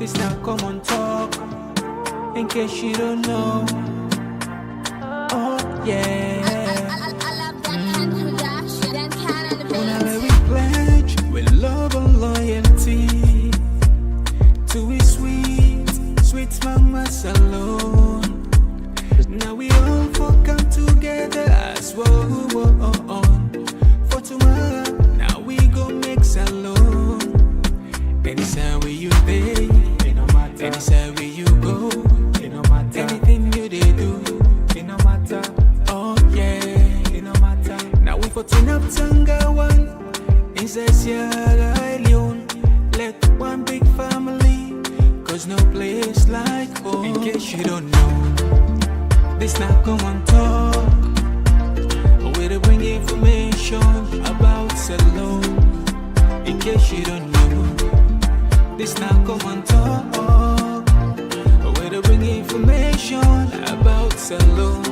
This now Komon-Tok, in case you don't know. Oh yeah. Whenever we pledge with love and loyalty to his sweet, sweet mamas alone. Now we all come together as one. For tomorrow, now we go mix alone. Anytime where you be, anytime where you go, anything you they do, oh yeah, now we for turn up Songa one, inside Sierra Leone, let one big family, cause no place like home. In case you don't know, this now Komon-Tok, where they bring information about Salon. In case you don't know, this now Komon-Tok, where they bring information about Salon.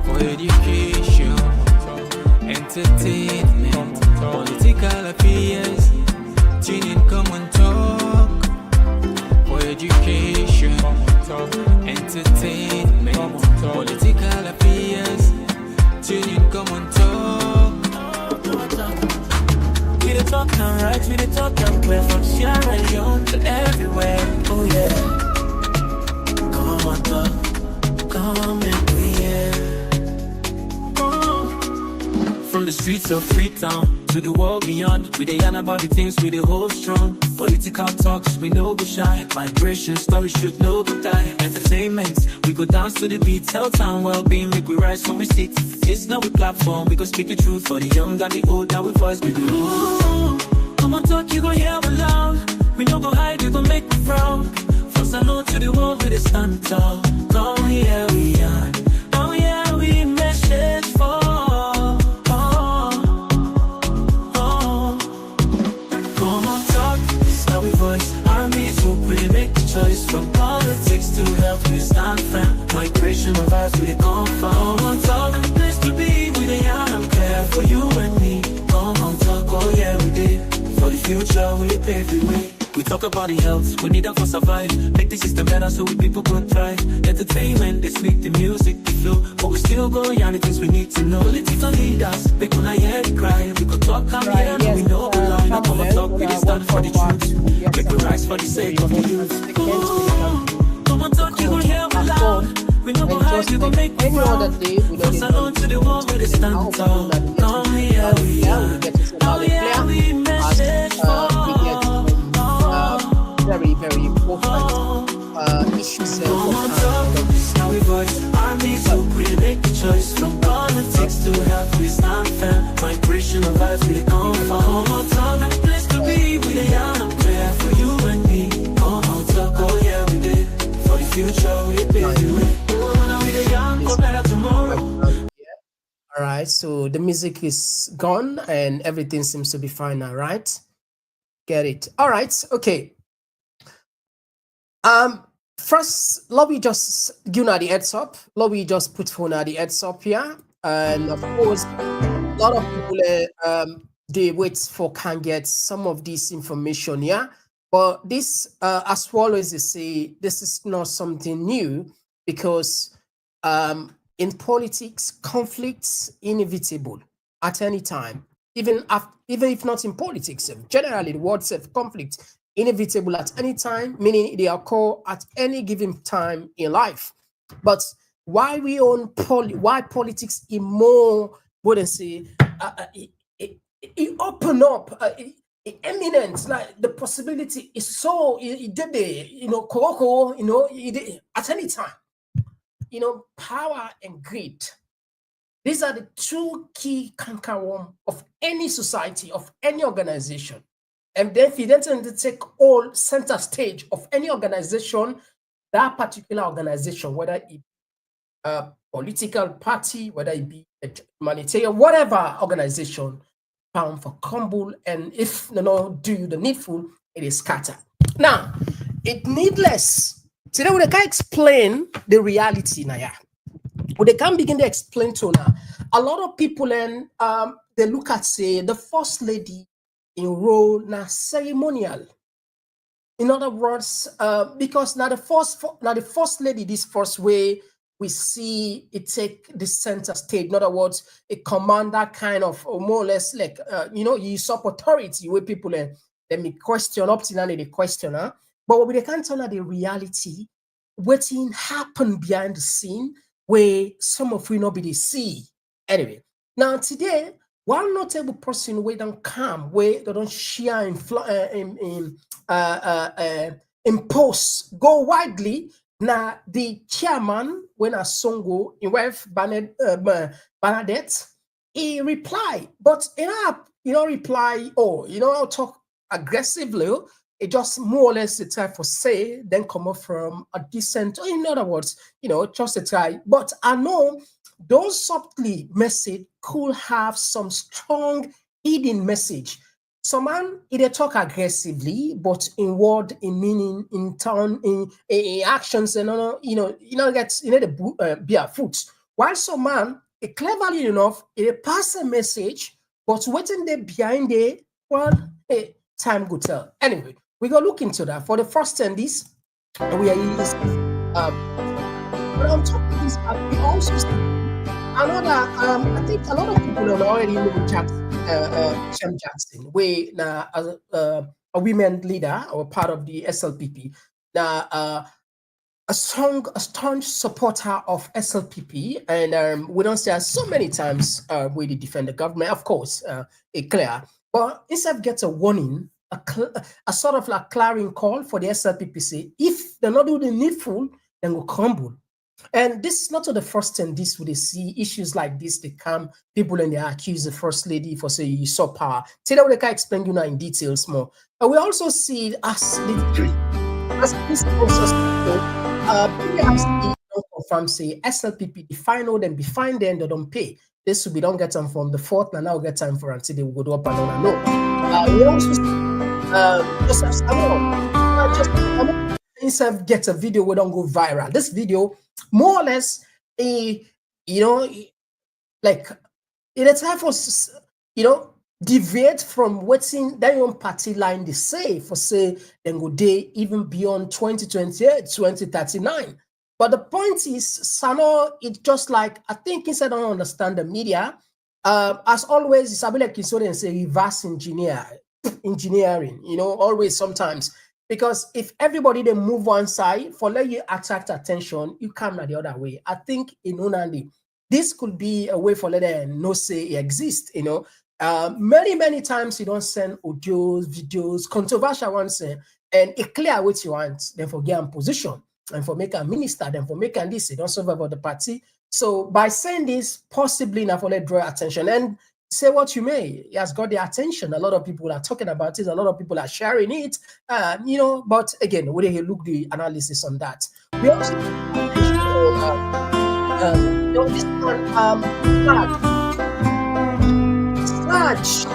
For education, entertainment, political affairs, tune in Komon-Tok. For education, entertainment, political affairs, tune in Komon-Tok. We the talk and right, we the talk and play from Sierra Leone to everywhere. Oh yeah. Komon-Tok, come and be here. From the streets of Freetown to the world beyond, we dey yarn about the things we dey hold strong. Political talks, we no go shy. Migration stories should no go die. Entertainment, we go dance to the beat. Tell town well-being, make we rise from we seat. It's not a platform, we go speak the truth for the young and the old. That we voice we do. Komon-Tok, you go hear me loud. We no go hide, we go make me proud. From Salon to the world, we dey stand tall. Come here we are. Oh yeah, we message for. Choice from politics to health, we stand firm. Migration of us, we come from. Komon-Tok, the place to be. We the young care for you and me. Komon-Tok, oh yeah, we did. For the future, we pave the way. We talk about the health, we need them for survive. Make the system better so we people can thrive. Entertainment, they speak the music, the flow. But we still go yarn the things we need to know. Political leaders, they gonna hear the cry. We could talk and hear, and we know the line. Now Komon-Tok, we stand for the truth. Make we rise for the sake of the youth. Komon-Tok, you gon' hear me loud. We know how you gon' make me proud. From Salon to the world where they stand tall. Come here we are. Oh yeah, we message for. Very, very important issues. Komon-Tok, now we voice army, so we make the choice. From politics to health, we stand firm. Migration of us, we come from. Komon-Tok, the place to be. We the young prayer for you and me. Komon-Tok, oh yeah, we did. For the future, we pave the way. Oh, now we the young, go better tomorrow. All right, so the music is gone and everything seems to be fine now, right? Get it. All right, okay. First, let me just give you the heads up. Let me just put for the heads up here. And of course, a lot of people they wait for can get some of this information here. But this, as always, they say this is not something new because in politics, conflicts inevitable at any time. Even if not in politics, generally the word says conflict inevitable at any time, meaning they occur at any given time in life. But why why politics is more, wouldn't say, it open up, eminent, like the possibility is so, at any time, power and greed. These are the two key cankerworm of any society, of any organization. And then if you then tend to take all center stage of any organization, that particular organization, whether it be a political party, whether it be a humanitarian, whatever organization, found for crumble, and if do the needful, it is scattered. Now, it needless. Today we can explain the reality now. They can begin to explain to now. A lot of people and they look at say the first lady in role na ceremonial. In other words, because now the first lady, this first way we see it take the center stage. In other words, a commander kind of, or more or less like, you usurp authority where people let me question up to now the questioner. But we can't tell the reality, waiting happen behind the scene where some of we not be the see. Anyway, now today, one notable person we don't come, where they don't share in posts go widely. Now the chairman, when a Songo, in wife Bernadette, he reply, but reply, or talk aggressively. It just more or less the type for say, then come up from a decent, or in other words, just a try. But I know those subtly message could have some strong hidden message. Some man either talk aggressively, but in word, in meaning, in tone, in actions, and gets the beer foot. While some man, cleverly enough, it pass a message, but waiting there behind it, well, hey, time go tell. Anyway, we go look into that. For the first 10 this, we are using but on top of this, we also see another, I think a lot of people have already know Shem Jackson, where now as a women leader or part of the SLPP. Now, a staunch supporter of SLPP, and we don't say so many times we defend the government, of course, it's clear. But instead gets a warning, a sort of like clarion call for the SLPP say, if they're not doing the needful, then will crumble. And this is not the first time this would see issues like this. They come, people and they accuse the first lady for say you saw power. Today we can explain you now in details more. But we also see as this process don't confirm say SLPP define all them, define them, they don't pay. This will be don't get them from the fourth, and now get time for until they will go up and down and low. We also see just instead get a video we don't go viral. This video more or less like in a time for deviate from what's in their own party line they say for say then go day even beyond 2028 2039. But the point is, Sano, it's just like, I think instead I don't understand the media, as always, it's a bit like you and say reverse engineering, always sometimes. Because if everybody they move one side, for let you attract attention, you come the other way. I think in Unandi, this could be a way for let them know say it exists, many times you don't send audios, videos, controversial ones, and it clear what you want, then for get in position. And for making a minister, then for making this, they don't serve about the party. So by saying this, possibly enough let draw attention and say what you may. It has got the attention. A lot of people are talking about it. A lot of people are sharing it. But again, we will look the analysis on that. We also this one Sludge.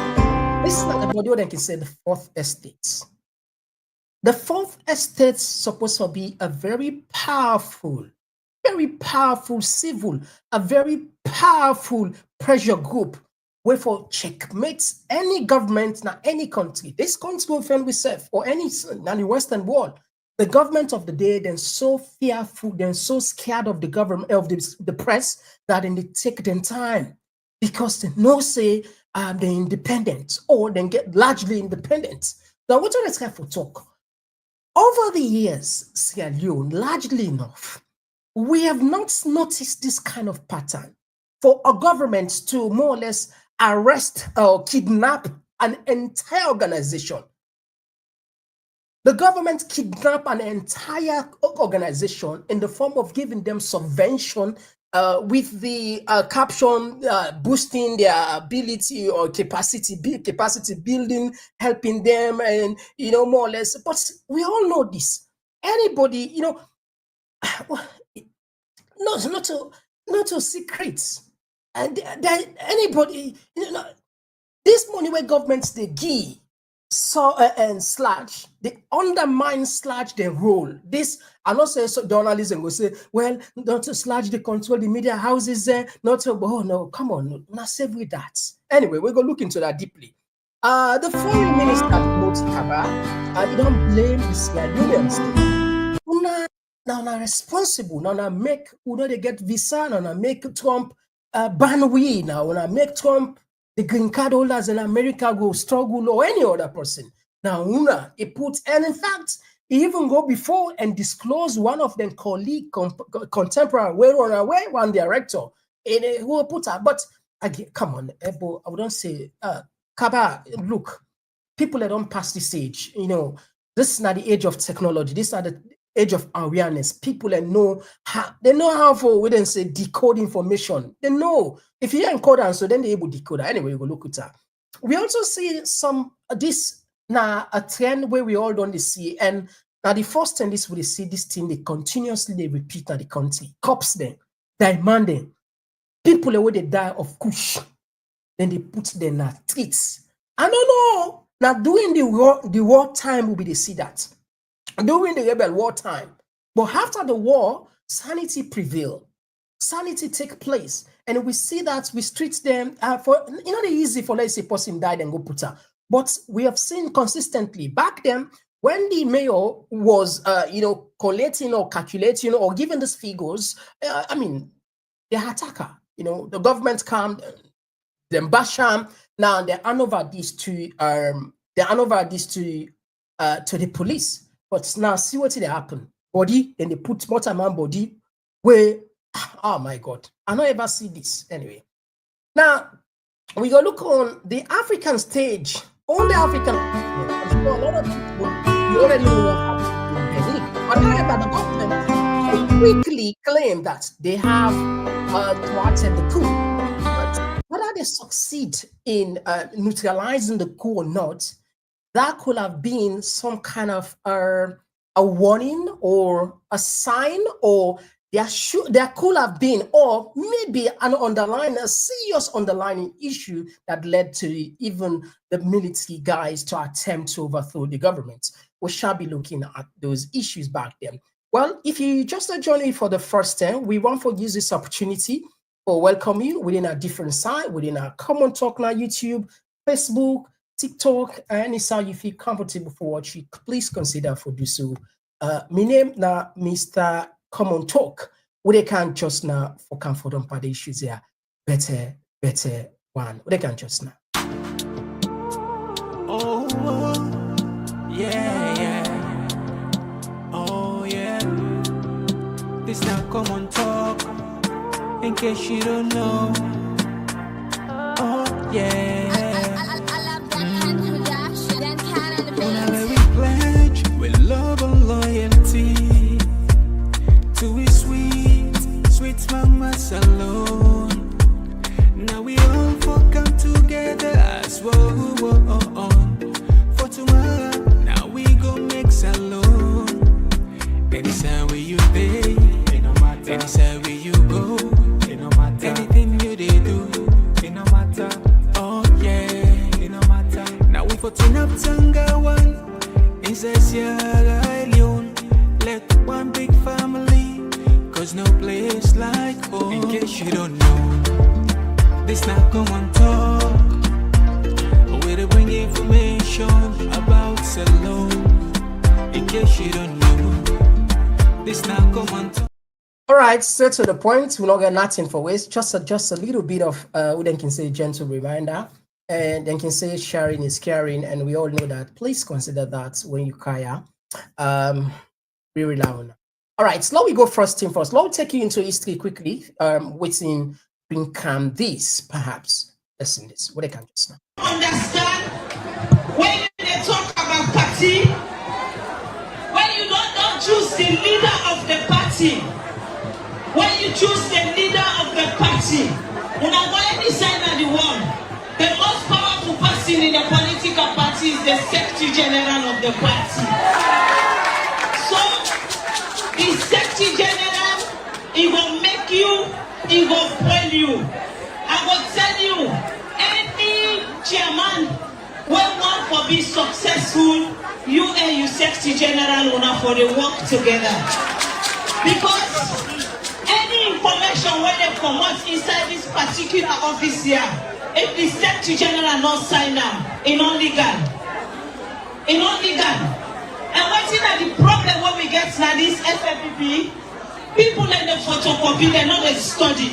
This is like a body that can say the fourth estate. The fourth estate is supposed to be a very powerful civil, a very powerful pressure group where for checkmates any government, now any country, this country will fail with self or any in the Western world. The government of the day then so fearful, then so scared of the government of the press that then they take their time because they know say they're independent or then get largely independent. Now what let's have for talk. Over the years, Sierra Leone, largely enough, we have not noticed this kind of pattern for a government to more or less arrest or kidnap an entire organization. The government kidnapped an entire organization in the form of giving them subvention with the caption boosting their ability or capacity building, helping them, and more or less. But we all know this. Anybody, not a secret. And anybody, this money where governments they give and slash, they undermine slash their role. This I not say so journalism will say, well, not to slash they control the media houses there, not to no, come on, not save with that. Anyway, we're gonna look into that deeply. The foreign minister you don't blame the Sierra Leoneans. Now responsible. Now make they get visa. Now make Trump ban we. Now make Trump the green card holders in America go struggle or any other person. Now he put, and in fact, he even go before and disclose one of them colleague contemporary one director who put her. But again, come on, Ebo, I wouldn't say Kaba, look, people that don't pass this age, this is not the age of technology. This is not the age of awareness. People that know how for we didn't say decode information. They know if you encode and so then they able to decode. Anyway, you go look at that. We also see this now a trend where we all don't see, and now the first thing we see this thing they continuously repeat at the country. Cops then demanding people where they die of kush, then they put them in streets. I don't know. Now during the war time will be they see that. During the rebel war time. But after the war, sanity prevail. Sanity take place. And we see that we treat them for the easy for let's say person died and go put her. But we have seen consistently back then when the mayor was collating or calculating or giving these figures, the attacker, the government come, then Basham, now they hand over this to the police. But now see what they happen. Body, then they put Motorman body where, oh my God, I don't ever see this anyway. Now we go look on the African stage. On the African, I'm sure a lot of people you already know what happened in Benin. But however, the government they quickly claim that they have thwarted the coup. But whether they succeed in neutralizing the coup or not, that could have been some kind of a warning or a sign, or there could have been, or maybe a serious underlying issue that led to even the military guys to attempt to overthrow the government. We shall be looking at those issues back then. Well, if you just join me for the first time, we want to use this opportunity for welcome you within a different site, within our Komon-Tok na YouTube, Facebook, TikTok, any site you feel comfortable for watching, please consider for do so. My name na Mr. Komon-Tok. We can just now for comfort on the issues here. Better one. We can just now. Oh, yeah. Oh, yeah. This now Komon-Tok. In case you don't know. Oh, yeah. Whenever we pledge with love and loyalty to a sweet mamas alone. Now we all come together as one. For tomorrow, now we go make salon. Anytime where you day, it no matter. Anytime where you go, it no matter. Anything you they do, it no matter. Oh yeah, it no matter. Now we for turn up Songa one inside Sierra Leone. Let one big family, cause no place like home. In case you don't know, this not Komon-Tok. Where they bring information about salon. In case you don't know, this not Komon-Tok. All right, straight to the point. We're not getting nothing for waste. Just a little bit of we then can say gentle reminder, and then can say sharing is caring, and we all know that. Please consider that when you kaya. We rely on. All right, so let me go first thing first. Let me take you into history quickly. Waiting become this perhaps. Listen this. What I can just now. Understand when they talk about party, when you don't choose the leader of the party, when you choose the leader of the party, when I go any side of the world, the most powerful person in the political party is the Secretary General of the party. So the Secretary General, he will make you, he will boil you. I will tell you, any chairman will want to be successful, you and your Secretary General will not for the work together. Because any information when they come out inside this particular office here, if the Secretary General not sign up, it's not legal. It's not legal. wetin na the problem when we get na this SLPP? People in the photocopy, they know they study.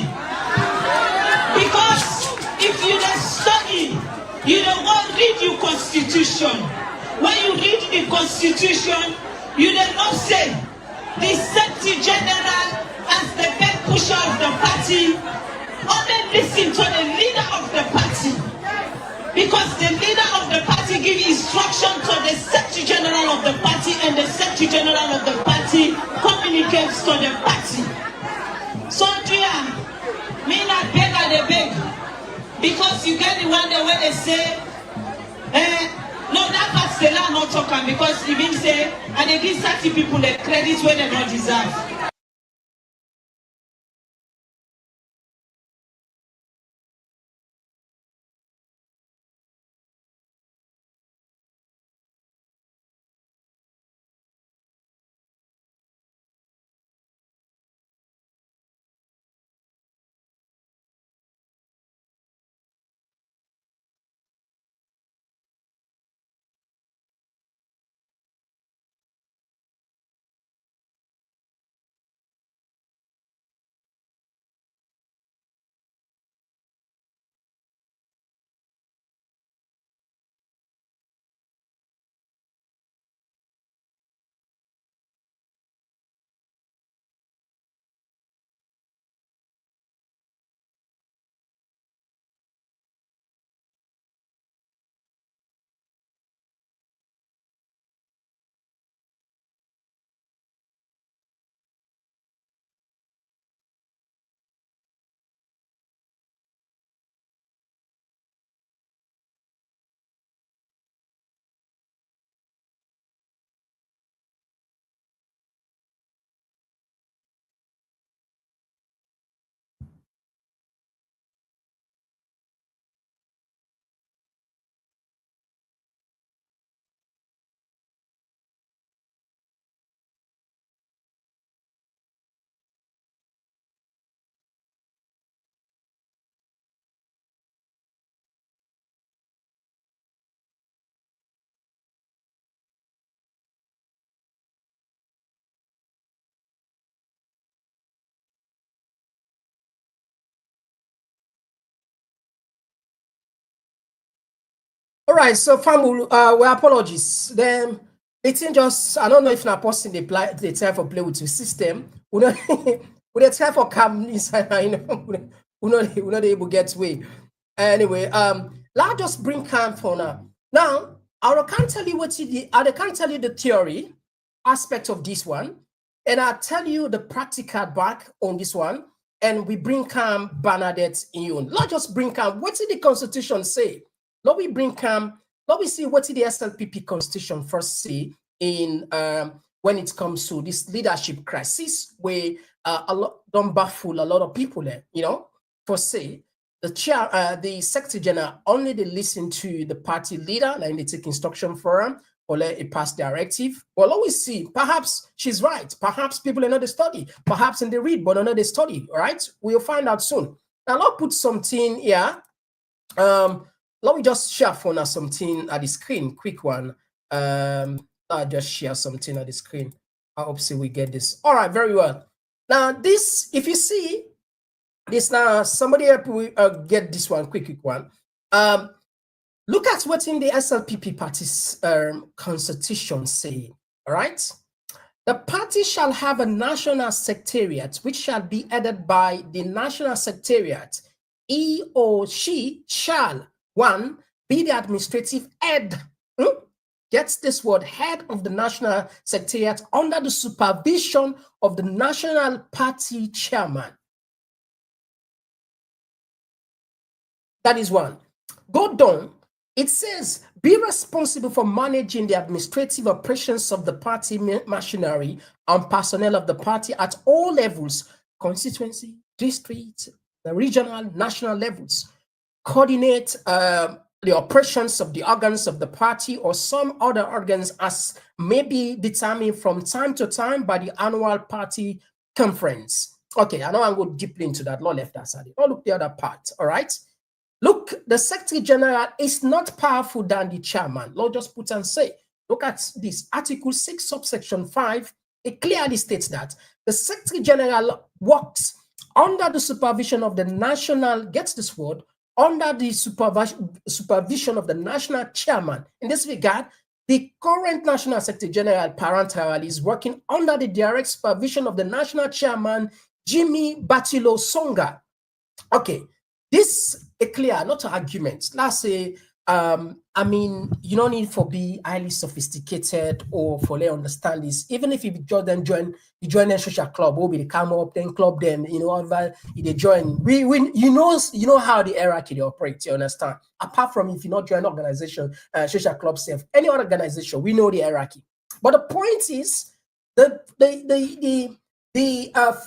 Because if you don't study, you don't want to read your constitution. When you read the constitution, you don't know say the Secretary General as the head pusher of the party, only listen to the leader of the party. Because the leader of the party give instruction to the Secretary General of the party, and the Secretary General of the party communicates to the party. So dear, me not beg and they beg. Because you get the one there where they say, no, that part's the law not talking, because even say, and they give 30 people the credit where they don't deserve. All right, so family, well, apologies. Then it's just, I don't know if na person they play the time for play with the system. We don't we the time for come inside, you know, we not able to get way. Anyway, let's just bring calm for now. Now, I can't tell you I can't tell you the theory aspect of this one, and I'll tell you the practical back on this one, and we bring calm Bernadette in. Let's just bring calm. What did the Constitution say? Let we bring calm. Let we see what did the SLPP Constitution first say in when it comes to this leadership crisis, where a lot don't baffle a lot of people. You know, for say the Secretary General only they listen to the party leader, and they take instruction for him or let it pass directive. Well, always see. Perhaps she's right. Perhaps people are not they study. Perhaps in they read, but not they study. All right, we'll find out soon. Now, I'll put something here. Let me just share for now something at the screen, quick one. I'll just share something at the screen. I hope so we get this. All right, very well. Now this, if you see this now, somebody help we get this one, quick one. Look at what in the SLPP party's constitution say. All right. The party shall have a national secretariat, which shall be headed by the national secretariat. He or she shall, one, be the administrative head. Gets this word, head of the national secretariat under the supervision of the national party chairman. That is one. Go down. It says, be responsible for managing the administrative operations of the party machinery and personnel of the party at all levels, constituency, district, the regional, national levels. Coordinate the operations of the organs of the party or some other organs as may be determined from time to time by the annual party conference. Okay, I know I'll go deeply into that. Not left aside. Oh, look the other part. All right. Look, the Secretary General is not powerful than the chairman. Lord just put and say. Look at this Article 6, subsection 5. It clearly states that the Secretary General works under the supervision of the national, gets this word, under the supervision of the national chairman. In this regard, the current National Secretary General, parental, is working under the direct supervision of the national chairman, Jimmy Batilo Songa. Okay, this is clear, not an argument. Let's say, I mean, you don't need for be highly sophisticated or for they understand this. Even if you join a social club, or they come up, then club them, you know, they join. You know how the hierarchy they operate. You understand? Apart from if you not join organization, social club, self, any other organization, we know the hierarchy. But the point is, the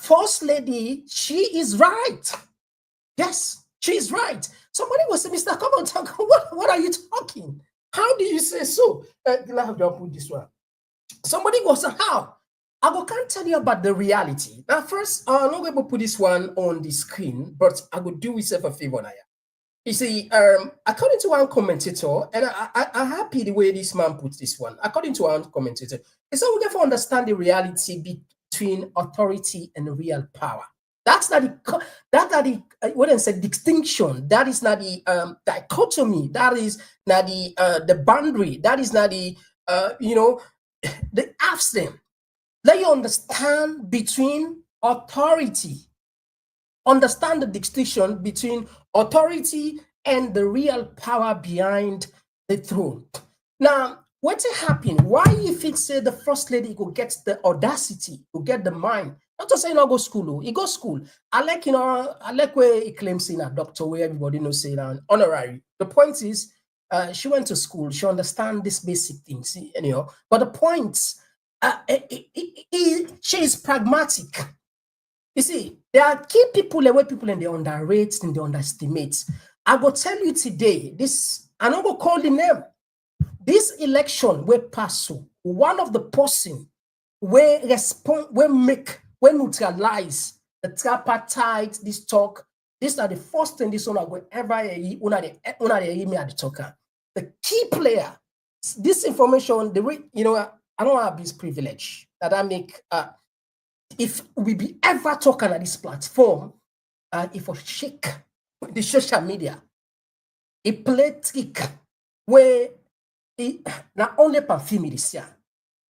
first lady, she is right. Yes, she's right. Somebody was saying, Mr. Komon-Tok, what are you talking? How do you say so? Let me put this one. Somebody was saying, how? I can't tell you about the reality. Now, first, I'm not going to put this one on the screen, but I will do myself a favor now. You see, according to one commentator, and I'm happy the way this man puts this one. According to one commentator, he said we never understand the reality between authority and real power. That's not the what I said distinction. That is not the dichotomy. That is not the boundary. That is not the the absence. Let you understand between authority. Understand the distinction between authority and the real power behind the throne. Now, what's happening? Why if it say the first lady go get the audacity, go get the mind? Not to say not go school, he go school. I like where he claims in a doctor where everybody knows say that honorary. The point is, she went to school, she understands these basic things, anyhow. But the point, she is pragmatic. You see, there are key people, the way people and they underrate and they underestimate. I go tell you today, this, I'm not gonna call the name. This election where pass, one of the person where respond, where neutralize the tripartite, this talk. These are the first thing this one will ever hear me at the talker. The key player, this information, the way I don't have this privilege that I make. If we be ever talking at this platform, if we shake the social media, a play trick where not only perfume this year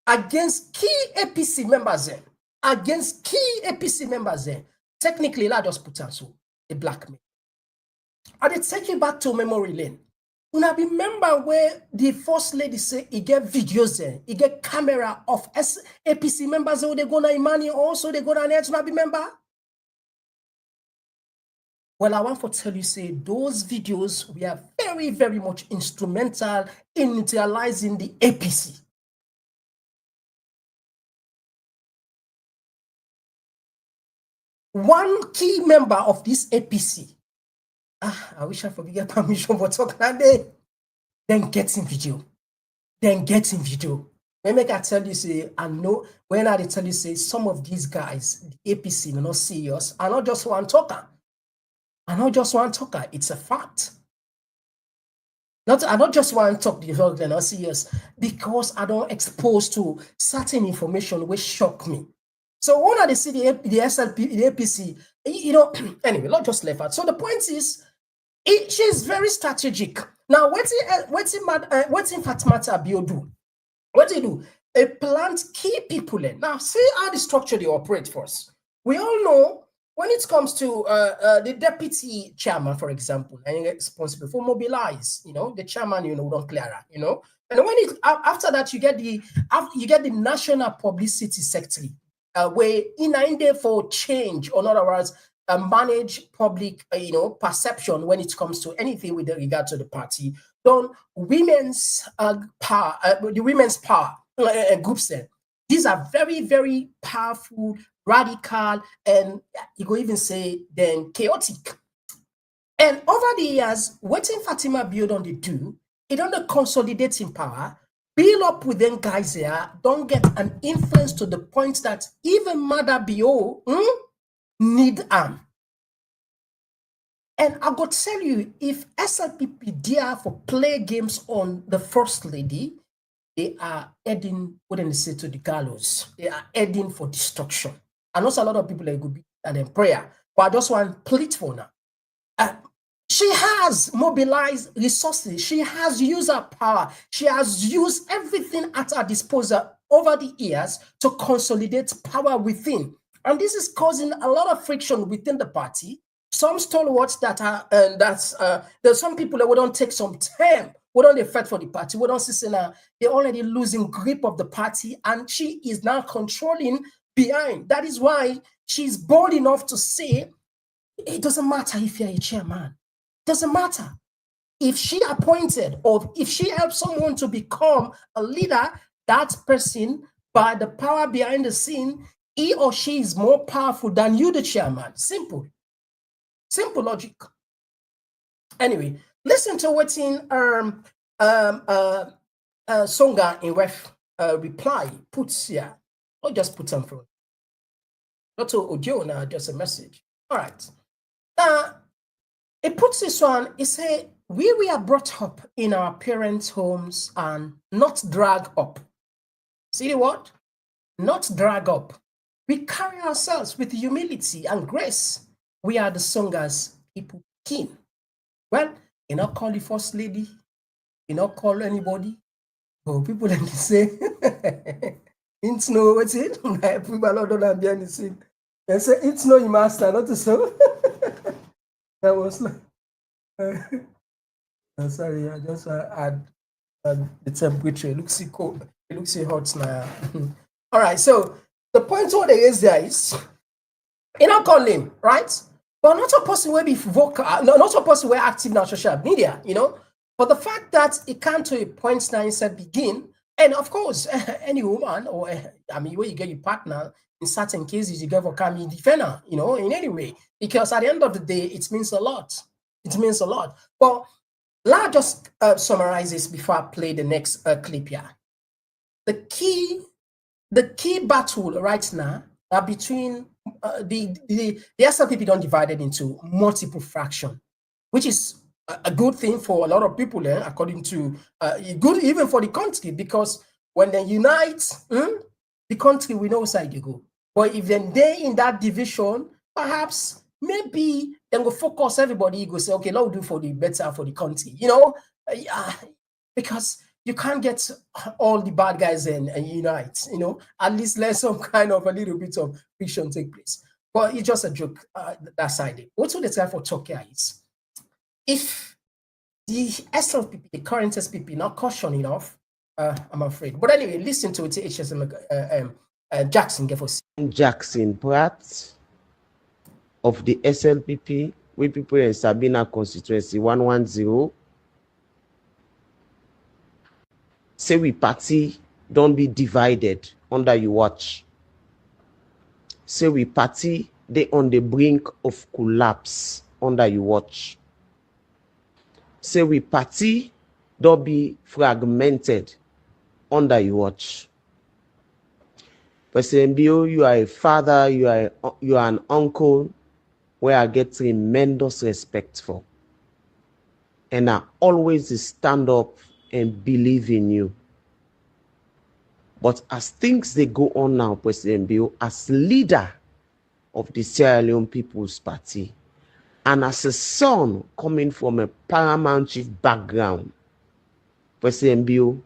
against key APC members, technically, I just put on so a blackmail. And they take you back to memory lane. Una remember where the first lady say he get videos there, he get camera of APC members, so they go to Imani also, they go to net, una remember? Well, I want to tell you, say those videos we are very, very much instrumental in neutralizing the APC. One key member of this APC, I wish I could get permission for talking that day. Then get in video. When make I tell you, say, I know when I tell you, say, some of these guys, the APC, they're not serious. I'm not just one talker. It's a fact. I don't just want to talk the fact they're not serious because I don't expose to certain information which shock me. So when I see the SLP, the APC, anyway, not just left out. So the point is, she's very strategic. Now, what's in Fatimata Abiyo do? What do you do? A plant key people in. Now, see how the structure they operate for us. We all know when it comes to the deputy chairman, for example, and you're responsible for mobilize, the chairman, don't clear that, And when after that, you get the national publicity secretary, where in there for change, or in other words, manage public, perception when it comes to anything with regard to the party. Then women's power, the women's power groups. Then these are very, very powerful, radical, and you could even say then chaotic. And over the years, what Fatima build on the do, it on the consolidating power. Build up with them guys here, don't get an influence to the point that even Mother BO need And I got to tell you, if SLPP dare for play games on the first lady, they are heading, what they say, to the gallows. They are heading for destruction. And also a lot of people that could be in prayer. But I just want to plead for now. She has mobilized resources. She has used her power. She has used everything at her disposal over the years to consolidate power within. And this is causing a lot of friction within the party. Some stalwarts that are, there's some people that don't take some time, we don't fight for the party, we don't see now, they're already losing grip of the party, and she is now controlling behind. That is why she's bold enough to say, it doesn't matter if you're a chairman. It doesn't matter. If she appointed or if she helps someone to become a leader, that person, by the power behind the scene, he or she is more powerful than you, the chairman. Simple. Simple logic. Anyway, listen to what's in Songa in ref reply puts here. I'll just put some through. Not to audio now, just a message. All right. It puts this one, it say, we are brought up in our parents' homes and not drag up. See the word? Not drag up. We carry ourselves with humility and grace. We are the Songas people king. Well, you not call the first lady, you not call anybody. But people then say, it's no, what's it? People don't have behind the scene. They say, it's no your master, not so. That was like, I'm sorry, I just add the temperature. It looks cold. It looks hot now. All right, so the point what there is there is, you know, call him, right? But not a person will be vocal, not a person will active in our social media, you know. But the fact that it can't to a point now instead begin, and of course, any woman or I mean, where you get your partner, in certain cases, you get for coming defender, you know, in any way, because at the end of the day, it means a lot. It means a lot. But let's just summarize this before I play the next clip here. The key battle right now are between the SLPP don't divided into multiple fractions, which is a good thing for a lot of people, according to good even for the country, because when they unite, the country will know side you go. But if then they in that division, perhaps maybe then go focus everybody, go say, okay, let's do for the better for the country, you know, because you can't get all the bad guys and unite, you know, at least let some kind of a little bit of friction take place. But it's just a joke, that side. What's the time for talk here is, if the SLPP, the current SPP, not caution enough, I'm afraid. But anyway, listen to it. Jackson, Jackson Pratt of the SLPP, we people in Sabina constituency 110. Say we party, don't be divided under you watch. Say we party, they on the brink of collapse under you watch. Say we party, don't be fragmented under you watch. President Bio, you are a father, you are an uncle where I get tremendous respect for. And I always stand up and believe in you. But as things they go on now, President Bio, as leader of the Sierra Leone People's Party, and as a son coming from a paramount chief background, President Bio,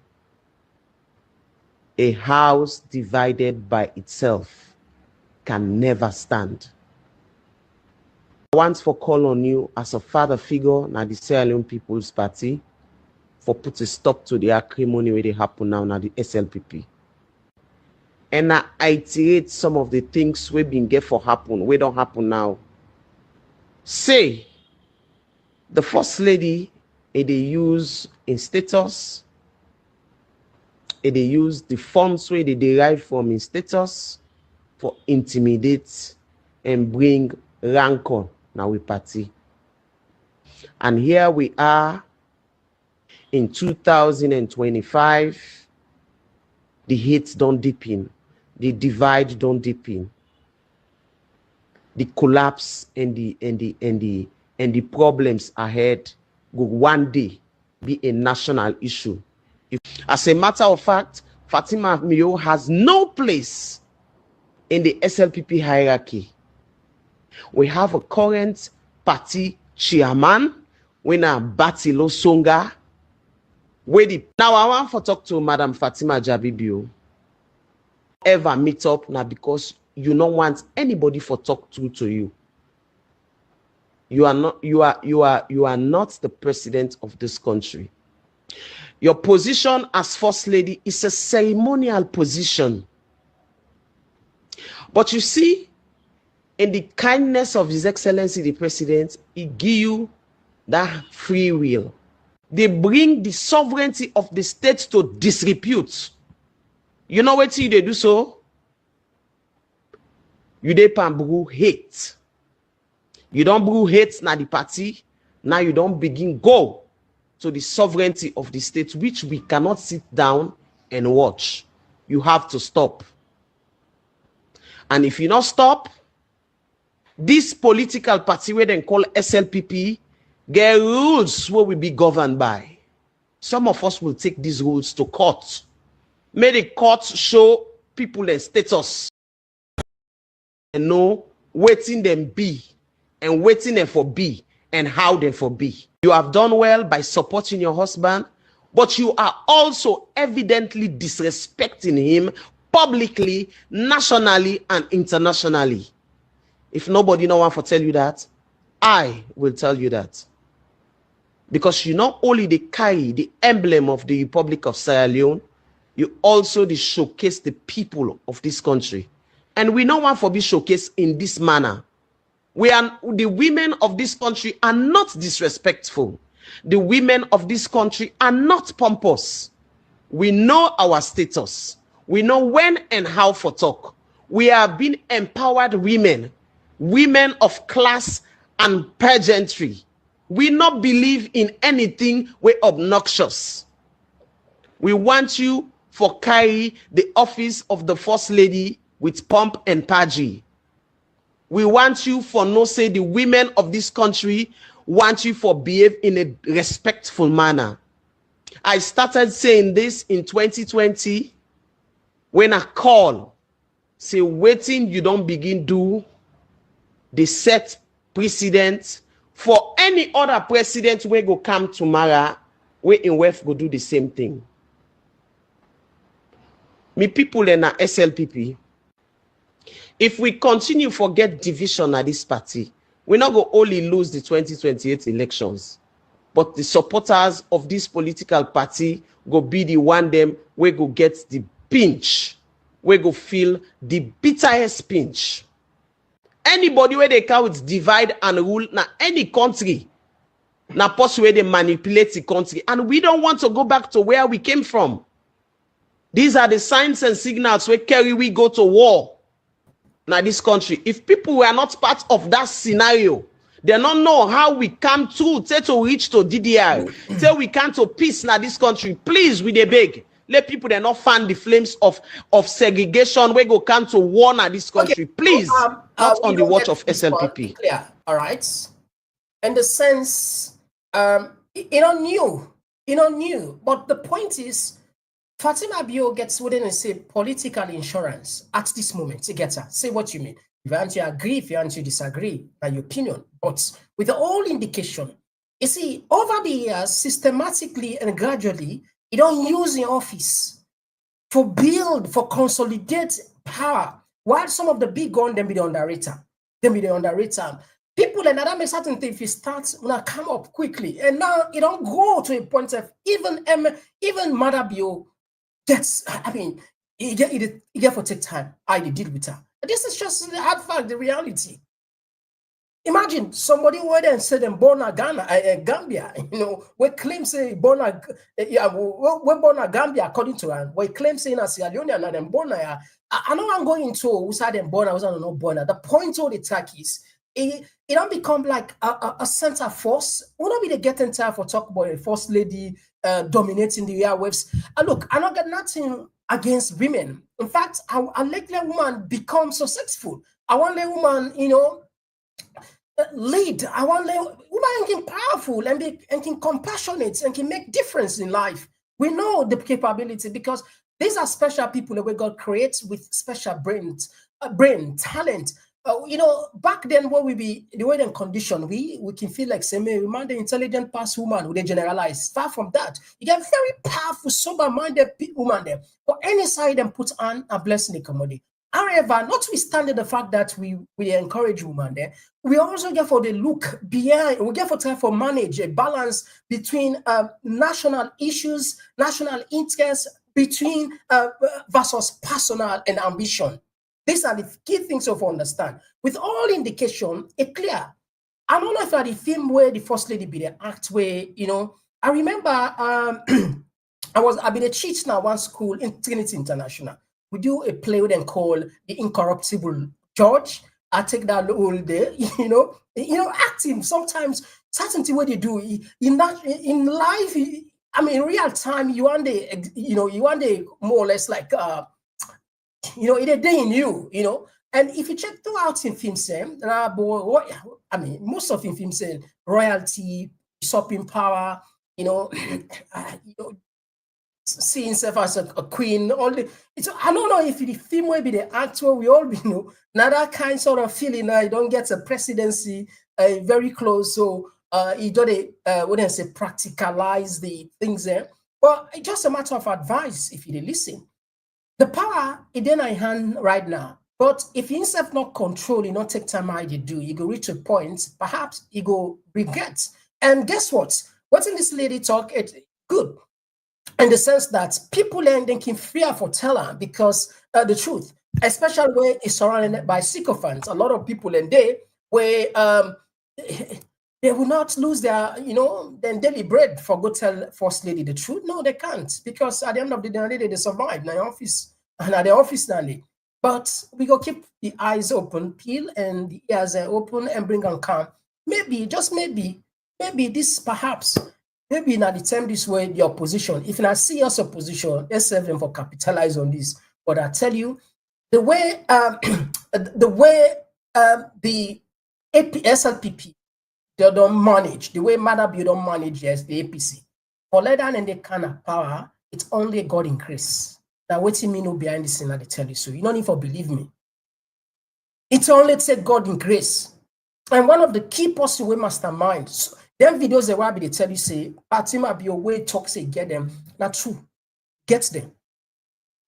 a house divided by itself can never stand. I want for call on you as a father figure na the Sierra Leone People's Party for put a stop to the acrimony where they happen now na the SLPP. And I iterate some of the things we been get for happen, we don't happen now. Say, the first lady, they use in status, they use the funds where they derive from in status for intimidate and bring rancor now we party. And here we are in 2025, the hate don't deepen, the divide don't deepen, the collapse and the problems ahead will one day be a national issue. As a matter of fact, Fatima Mio has no place in the SLPP hierarchy. We have a current party chairman, Batlo Songa. Now I want to talk to Madam Fatima Jabibio. Ever meet up now because you don't want anybody for talk to you. You are not the president of this country. Your position as First Lady is a ceremonial position. But you see, in the kindness of His Excellency the President, he give you that free will. They bring the sovereignty of the state to disrepute. You know what they do so? You dey brew hate. You don't brew hate na the party. Now you don't begin go to the sovereignty of the state, which we cannot sit down and watch. You have to stop. And if you not stop, this political party where they call SLPP get rules where we be governed by. Some of us will take these rules to court. May the court show people their status and know waiting them be and waiting them for be and how they for be. You have done well by supporting your husband, but you are also evidently disrespecting him publicly, nationally, and internationally. If nobody no one for tell you that, I will tell you that. Because you not only they carry the emblem of the Republic of Sierra Leone, you also they showcase the people of this country. And we don't want to be showcased in this manner. The women of this country are not disrespectful. The women of this country are not pompous. We know our status. We know when and how for talk. We have been empowered women, women of class and pageantry. We not believe in anything we obnoxious. We want you for carry the office of the First Lady with pomp and pageantry. We want you for no say the women of this country want you for behave in a respectful manner. I started saying this in 2020 when I call, say waiting you don't begin do the set precedent for any other president we go come tomorrow, we in West go do the same thing. Me people in a SLPP, if we continue forget division at this party, we're not going to only lose the 2028 elections, but the supporters of this political party go be the one them we go get the pinch, we go feel the bitterest pinch. Anybody where they count divide and rule na any country, na possible where they manipulate the country, and we don't want to go back to where we came from. These are the signs and signals where carry we go to war. Now this country, if people were not part of that scenario, they don't know how we come to reach to DDR, till we come to peace now this country. Please, we dey beg, let people they not fan the flames of segregation. We go come to war now this country. Okay. Please, not on the watch of SLPP. Clear, all right. In the sense, new, but the point is, Fatima Bio gets wouldn't say political insurance at this moment. To get her, say what you mean. If you want to agree, if you want to disagree, by your opinion. But with all indication, you see, over the years, systematically and gradually, you don't use the office for build, for consolidate power. While some of the big gun, them be the underrated. People and that makes certain thing if you start now come up quickly. And now you don't go to a point of even Mother Bio. That's, I mean, you get for take time. I deal with her. This is just the hard fact, the reality. Imagine somebody went and said them born a Gambia, we claim say born a Gambia according to her. We claim saying a Sierra Leone and them born a. I know I'm going to who said them born, I was not born. The point of the attack is it don't become like a center force. We don't be the getting time for talk about a first lady dominating the airwaves. And look, I don't got nothing against women. In fact, I let the woman become successful. I want the woman, lead. I want the woman can powerful and can compassionate and can make difference in life. We know the capability because these are special people that we God creates with special brain talent. You know, back then when we be the way then condition, we can feel like same man the intelligent past woman who they generalize. Far from that, you get very powerful, sober-minded woman there. For any side and put on a blessing the commodity. However, notwithstanding the fact that we encourage women there, we also get for the look behind, we get for time for manage a balance between national issues, national interests, between versus personal and ambition. These are the key things of understand. With all indication, it clear. I don't know if I the film where the first lady be the act where, you know, I remember I been a teacher now one school in Trinity International. We do a play with them called The Incorruptible George. I take that all day, you know, acting sometimes certainty what they do in life. I mean, in real time, you want the more or less like it a day in you, you know. And if you check throughout in film, I mean, most of in film saying royalty, usurping power, you know, seeing himself as a queen, all the I don't know if the film will be the actor, we all you know, now that kind sort of feeling you don't get a presidency very close, so you don't wouldn't say practicalize the things there. But it's just a matter of advice if you listen. The power is in our hand right now. But if you himself not control, you not take time how you do, you go reach a point, perhaps you go regret. And guess what? What's in this lady talk? It's good. In the sense that people then can fear for tell her because the truth, especially where it's surrounded by sycophants. A lot of people in there where they will not lose their, their daily bread for go tell first lady the truth. No, they can't, because at the end of the day, they survive in the office and at the office now. But we go keep the eyes open, peel and the ears open and bring on calm. Maybe, just maybe this perhaps. Maybe not the time this way, the opposition. If not see us opposition, let's serve them for capitalize on this. But I tell you, the way the SLPP they don't manage, the way Madabu don't manage, yes, the APC. For later and the kind of power, it's only God increase. Now, what you mean no behind the scene they tell you so? You don't need to believe me. It's only said God increase. And one of the key positive way masterminds. Them videos they will be they tell you say, Fatima be your way talk say get them. Not true. Get them.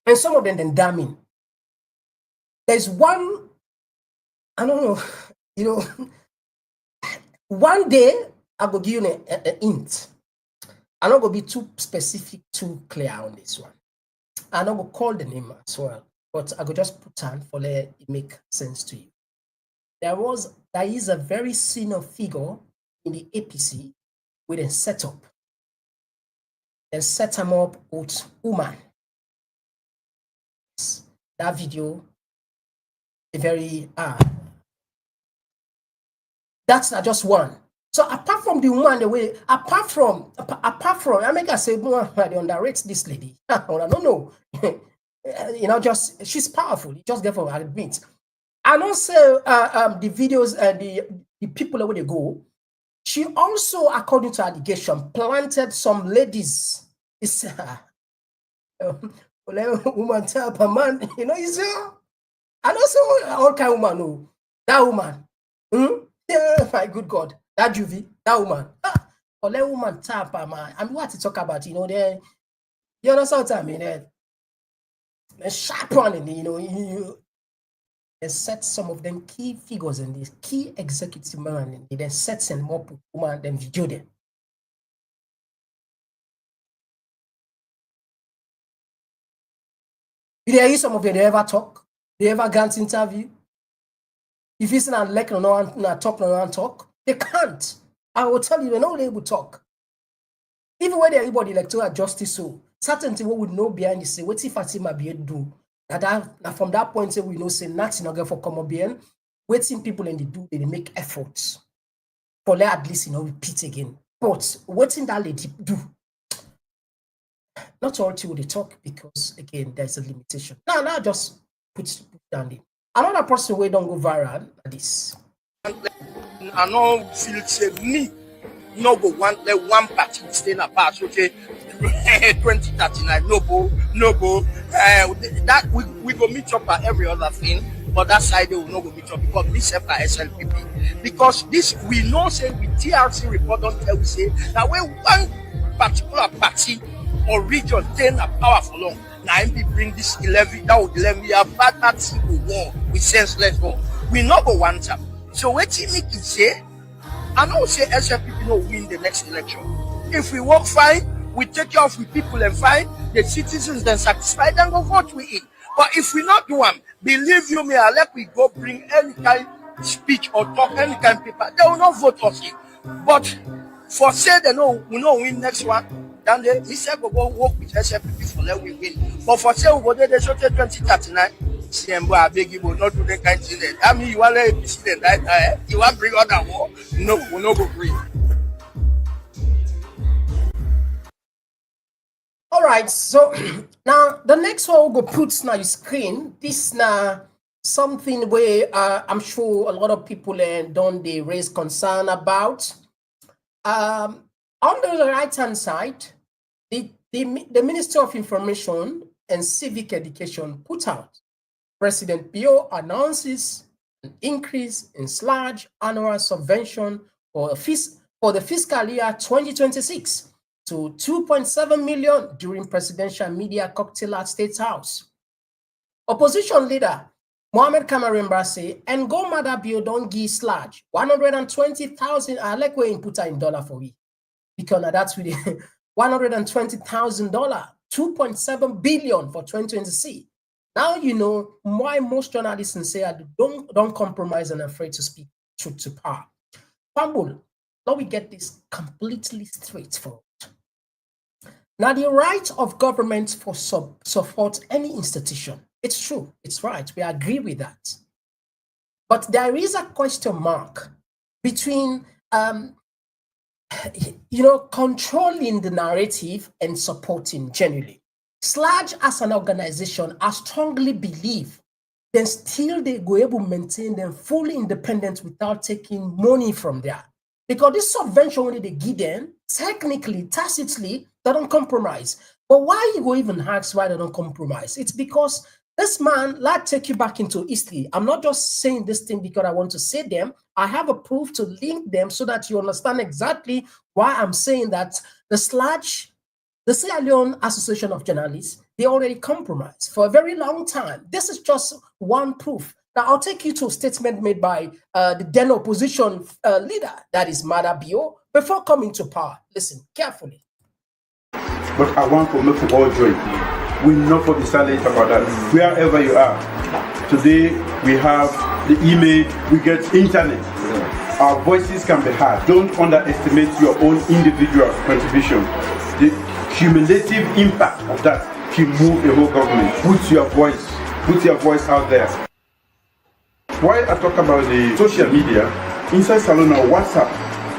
And some of them then damning. There's one, I don't know, one day I will give you an hint. I'm not going to be too specific, too clear on this one. I'm not going to call the name as well, but I could just put on for let it make sense to you. There is a very senior figure in the APC with a setup. Then set him up with woman. That video, a very that's not just one. So apart from the woman, the way apart from I make her say they underrate this lady. I don't know. Just she's powerful. You just get for admit. I don't say the videos and the people where they go. She also, according to allegation, planted some ladies. It's woman tell per man, it's and also all kind of woman. No, that woman. Yeah, my good God, that Juvie, that woman. Or let woman tap per man. I mean, what to talk about? There. You understand what I mean? A sharp one, and they set some of them key figures in this key executive man, and they set them up with woman, then video them. Did they hear some of them, they ever talk? They ever grant interview? If it's not like no one talk, they can't. I will tell you, they're not able to talk. Even when everybody like to adjust justice, so certain things we would know behind the say, what if Fatima be do? That from that point, we know say nothing again for common being. Waiting people and they do, they make efforts for let at least repeat again. But waiting that lady do, not all till they talk because again there's a limitation. Now just put down there. Another person who don't go viral at this. I don't feel say me no go want let one party stay in a pass, okay? 2039. No, bro. That we go meet up at every other thing, but that side they will not go meet up because this is SLPP. Because this we know say with TRC report don't tell we say that when one particular party or region take a power for long, now MP bring this 11 that would 11 year bad civil war with senseless war. We not go want them. So what you make it say? I know say SLPP no win the next election. If we work fine, we take care of the people and fine, the citizens then satisfied and go vote we in. But if we not do them, believe you me, let we go bring any kind speech or talk, any kind of paper, they will not vote us in. But for say they know we no win next one, then they say go work with SLPP for let we win. But for say we go there, they show 2039. CMO, I beg you will not do the kind of thing. I mean, you want to be seen that you want to bring on that war? No, we'll not go bring. All right, so now the next one we'll go put now your screen. This now something where I'm sure a lot of people don't they raise concern about. On the right hand side, the Ministry of Information and Civic Education put out. President Bio announces an increase in sludge annual subvention for the fiscal year 2026 to 2.7 million during presidential media cocktail at State House. Opposition leader Mohamed Kamarimba say, and go mother Bio don't give sludge 120,000 alekwe input in dollar for we. Because that's really $120,000, 2.7 billion for 2026. Now you know why most journalists say don't compromise and afraid to speak truth to power. Pambul, now we get this completely straightforward. Now the right of government for support any institution. It's true, it's right, we agree with that. But there is a question mark between controlling the narrative and supporting genuinely. SLAG as an organization, I strongly believe, then still they go able to maintain them fully independent without taking money from there. Because this subvention only they give them, technically, tacitly, they don't compromise. But why you go even ask why they don't compromise? It's because this man, let's take you back into history. I'm not just saying this thing because I want to say them. I have a proof to link them so that you understand exactly why I'm saying that the SLAG, the Sierra Leone Association of Journalists, they already compromised for a very long time. This is just one proof. Now, I'll take you to a statement made by the then opposition leader, that is Mada Bio, before coming to power. Listen carefully. But I want to make all joy. We not for be silent about that. Wherever you are. Today, we have the email, we get internet. Our voices can be heard. Don't underestimate your own individual contribution. The cumulative impact of that can move the whole government. Put your voice out there. Why I talk about the social media, inside Salona, WhatsApp,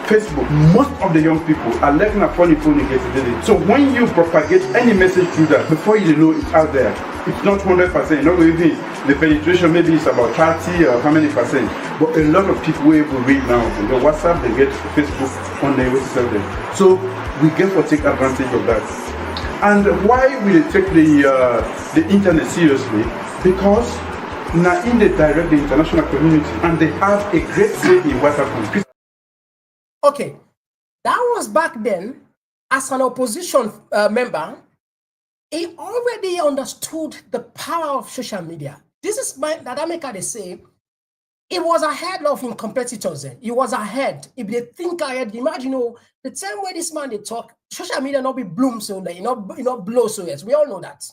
Facebook, most of the young people are letting a phone get it. So when you propagate any message through that, before you know it's out there, it's not 100%. You know, even the penetration maybe is about 30 or how many percent. But a lot of people will able to read now. The WhatsApp, they get Facebook on their website there. So we get to take advantage of that. And why we take the internet seriously? Because now in the direct the international community, and they have a great say in what happens. Okay, that was back then. As an opposition member, he already understood the power of social media. This is my Nadameka, they say, it was ahead of his competitors. He was ahead. If they think ahead, imagine, the same way this man they talk, social media not be bloom so that not blow so yes. We all know that.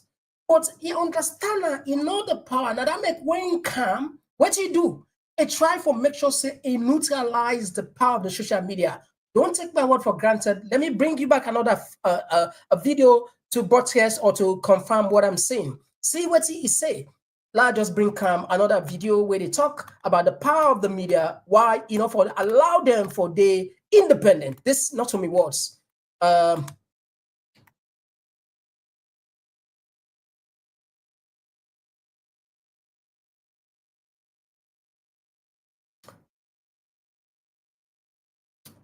But he understand, he know the power. Nadameka, when he come, what he do? He try for make sure say he neutralize the power of the social media. Don't take my word for granted. Let me bring you back another a video to buttress or to confirm what I'm saying. See what he say. Let's just bring another video where they talk about the power of the media. Why for allow them for the independent. This not to me words.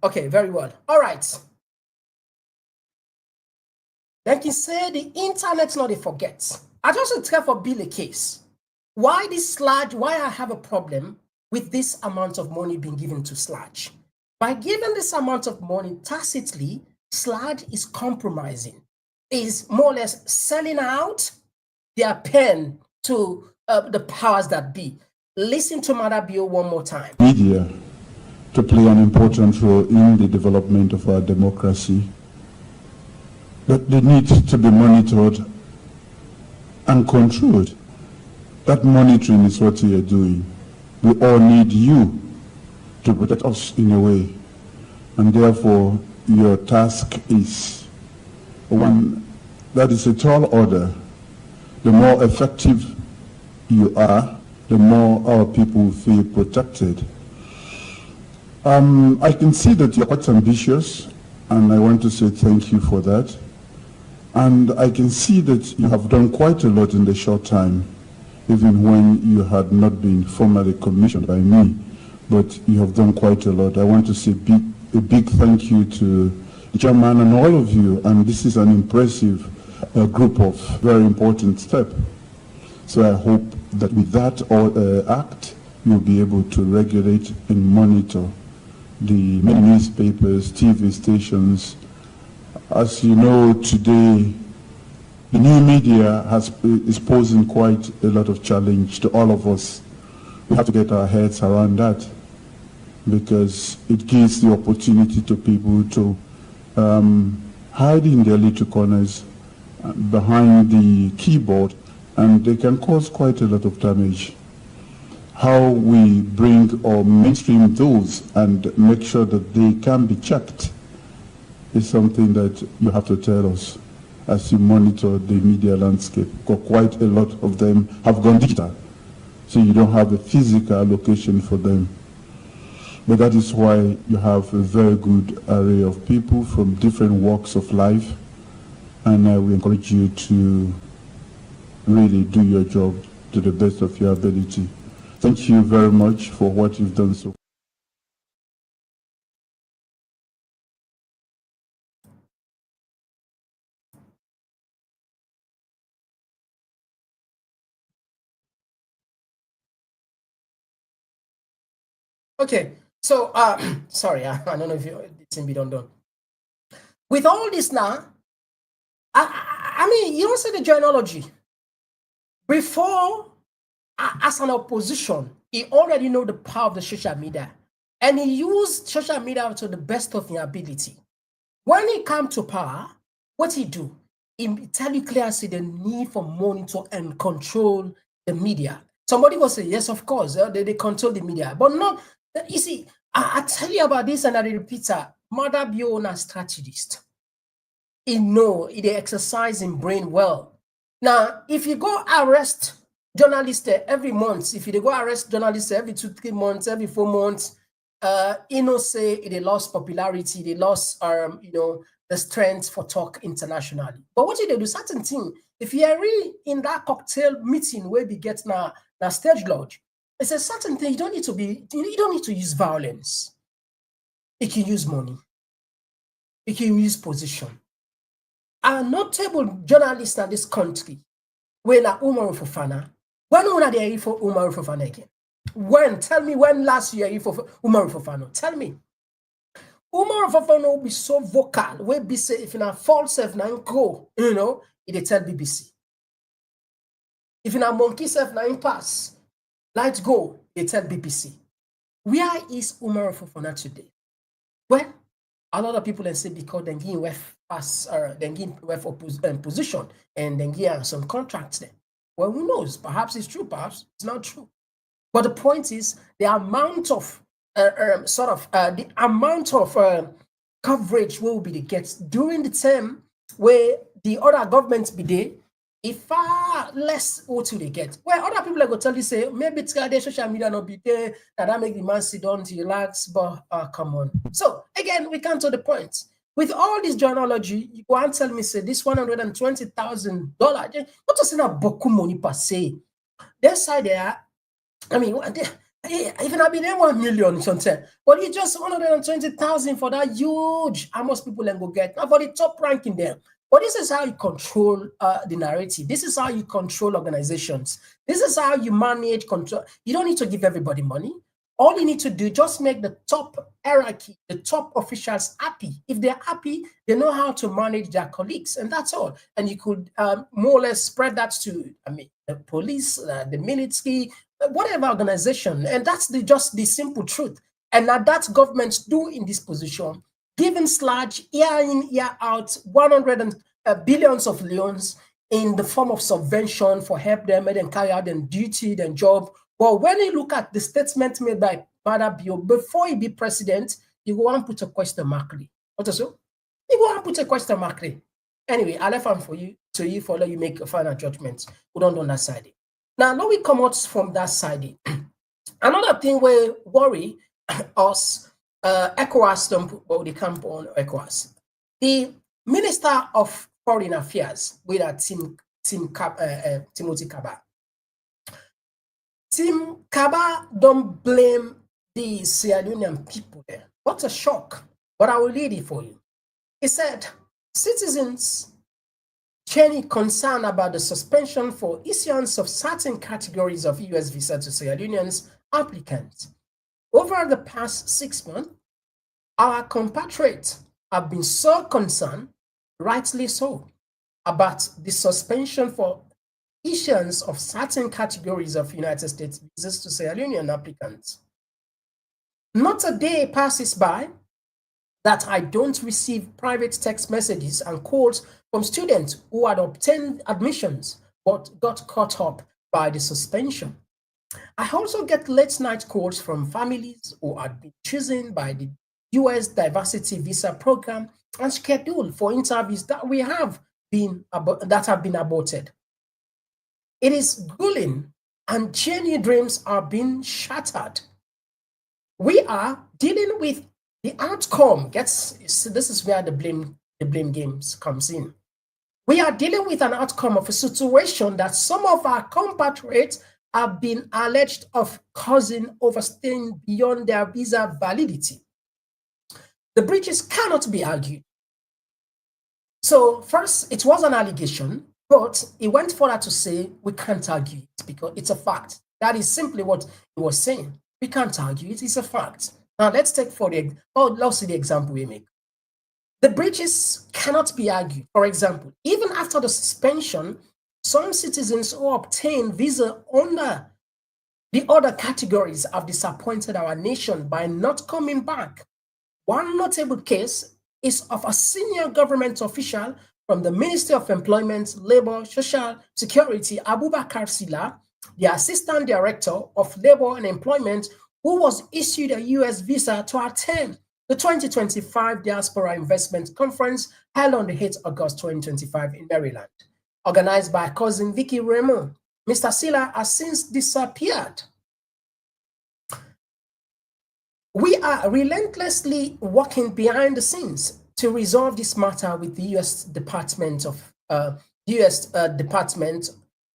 Okay, very well. All right. Like he said, the internet not a forget. I just tell for Bill a case. Why this Sludge, why I have a problem with this amount of money being given to Sludge. By giving this amount of money tacitly, Sludge is compromising, is more or less selling out their pen to the powers that be. Listen to Mother Bio one more time. Media to play an important role in the development of our democracy, but they need to be monitored and controlled. That monitoring is what you are doing. We all need you to protect us in a way, and therefore your task is one that is a tall order. The more effective you are, the more our people feel protected. I can see that you're quite ambitious, and I want to say thank you for that. And I can see that you have done quite a lot in the short time, even when you had not been formally commissioned by me, but you have done quite a lot. I want to say a big thank you to the chairman and all of you, and this is an impressive group of very important steps. So I hope that with that act, you'll be able to regulate and monitor the many newspapers, TV stations. As you know, today, the new media is posing quite a lot of challenge to all of us. We have to get our heads around that, because it gives the opportunity to people to hide in their little corners behind the keyboard, and they can cause quite a lot of damage. How we bring or mainstream those and make sure that they can be checked is something that you have to tell us as you monitor the media landscape, because quite a lot of them have gone digital, so you don't have a physical location for them. But that is why you have a very good array of people from different walks of life, and I will encourage you to really do your job to the best of your ability. Thank you very much for what you've done so far. Okay, so sorry, I don't know if it's in be done. With all this now, I mean, you don't see the genealogy. Before, as an opposition, he already know the power of the social media, and he used social media to the best of his ability. When he come to power, what he do? He tell you clearly the need for monitor and control the media. Somebody will say, yes, of course, they control the media, but not. You see, I tell you about this, and I repeat it. Mother Biona strategist. He know they exercise in brain well. Now, if you go arrest journalists every month, if you go arrest journalists every 2-3 months, every 4 months, you know, say they lost popularity, they lost you know, the strength for talk internationally. But what they do certain thing, if you are really in that cocktail meeting where we get now stage lodge, it's a certain thing. You don't need to use violence. You can use money. You can use position. A notable journalist in this country, when Umar Fofana, when are they here for Umar Fofana again? When? Tell me when last year you for Umar Fofana. Tell me. Umar Fofana will be so vocal. Where be say if in a false self now go, you know, it tell BBC. If in a monkey self now pass, let's go, they tell BBC. Where is Umar Fofana today? Well, a lot of people say because they give pass then give position and then give some contracts there. Well, who knows? Perhaps it's true, perhaps it's not true. But the point is the amount of coverage will be the gets during the term where the other governments be there, if far less what they get. Well, other people are going to tell you, say, maybe it's got social media not be there, that make the man sit down to relax, but come on. So, again, we come to the point. With all this journalogy, you go and tell me, say, this $120,000, what is in a boku money per se? Their side there, I mean, even I be there 1 million something, but it's just 120,000 for that huge. How much people then go get? Now for the top ranking there, But this is how you control the narrative. This is how you control organizations. This is how you manage control. You don't need to give everybody money. All you need to do, just make the top hierarchy, the top officials happy. If they're happy, they know how to manage their colleagues, and that's all. And you could more or less spread that to, the police, the military, whatever organization. And that's just the simple truth. And now that governments do in this position, giving sludge year in, year out, 100 billions of loans in the form of subvention for help them and then carry out their duty, their job. But when you look at the statement made by Batlo before he be president, you go and put a question mark. What is it? You go and put a question mark. Anyway, I left for you for let you make a final judgment. We don't on that side. Now, let we come out from that side. Another thing we worry us, ECOWAS don't put the camp on ECOWAS. The Minister of Foreign Affairs with Timothy Kaba. Tim Kaba don't blame the Sierra Leonean people there. What a shock. But I will read it for you. He said, citizens genuine concern about the suspension for issuance of certain categories of US visa to Sierra Leoneans applicants. Over the past 6 months, our compatriots have been so concerned, rightly so, about the suspension for issuance of certain categories of United States visas to Sierra Leonean applicants. Not a day passes by that I don't receive private text messages and calls from students who had obtained admissions but got caught up by the suspension. I also get late night calls from families who had been chosen by the US diversity visa program and scheduled for interviews that have been aborted. It is grueling and genuine dreams are being shattered. We are dealing with the outcome. This is where the blame games comes in. We are dealing with an outcome of a situation that some of our compatriots have been alleged of causing overstaying beyond their visa validity. The breaches cannot be argued. So first, it was an allegation, but it went further to say we can't argue it because it's a fact. That is simply what he was saying. We can't argue it, it's a fact. Now let's take let's see the example we make. The breaches cannot be argued. For example, even after the suspension, some citizens who obtain visa under the other categories have disappointed our nation by not coming back. One notable case is of a senior government official from the Ministry of Employment, Labor, Social Security, Abubakar Sila, the Assistant Director of Labor and Employment, who was issued a US visa to attend the 2025 Diaspora Investment Conference held on the 8th August 2025 in Maryland, organized by cousin Vicky Raymond. Mr. Sila has since disappeared. We are relentlessly working behind the scenes to resolve this matter with the U.S. Department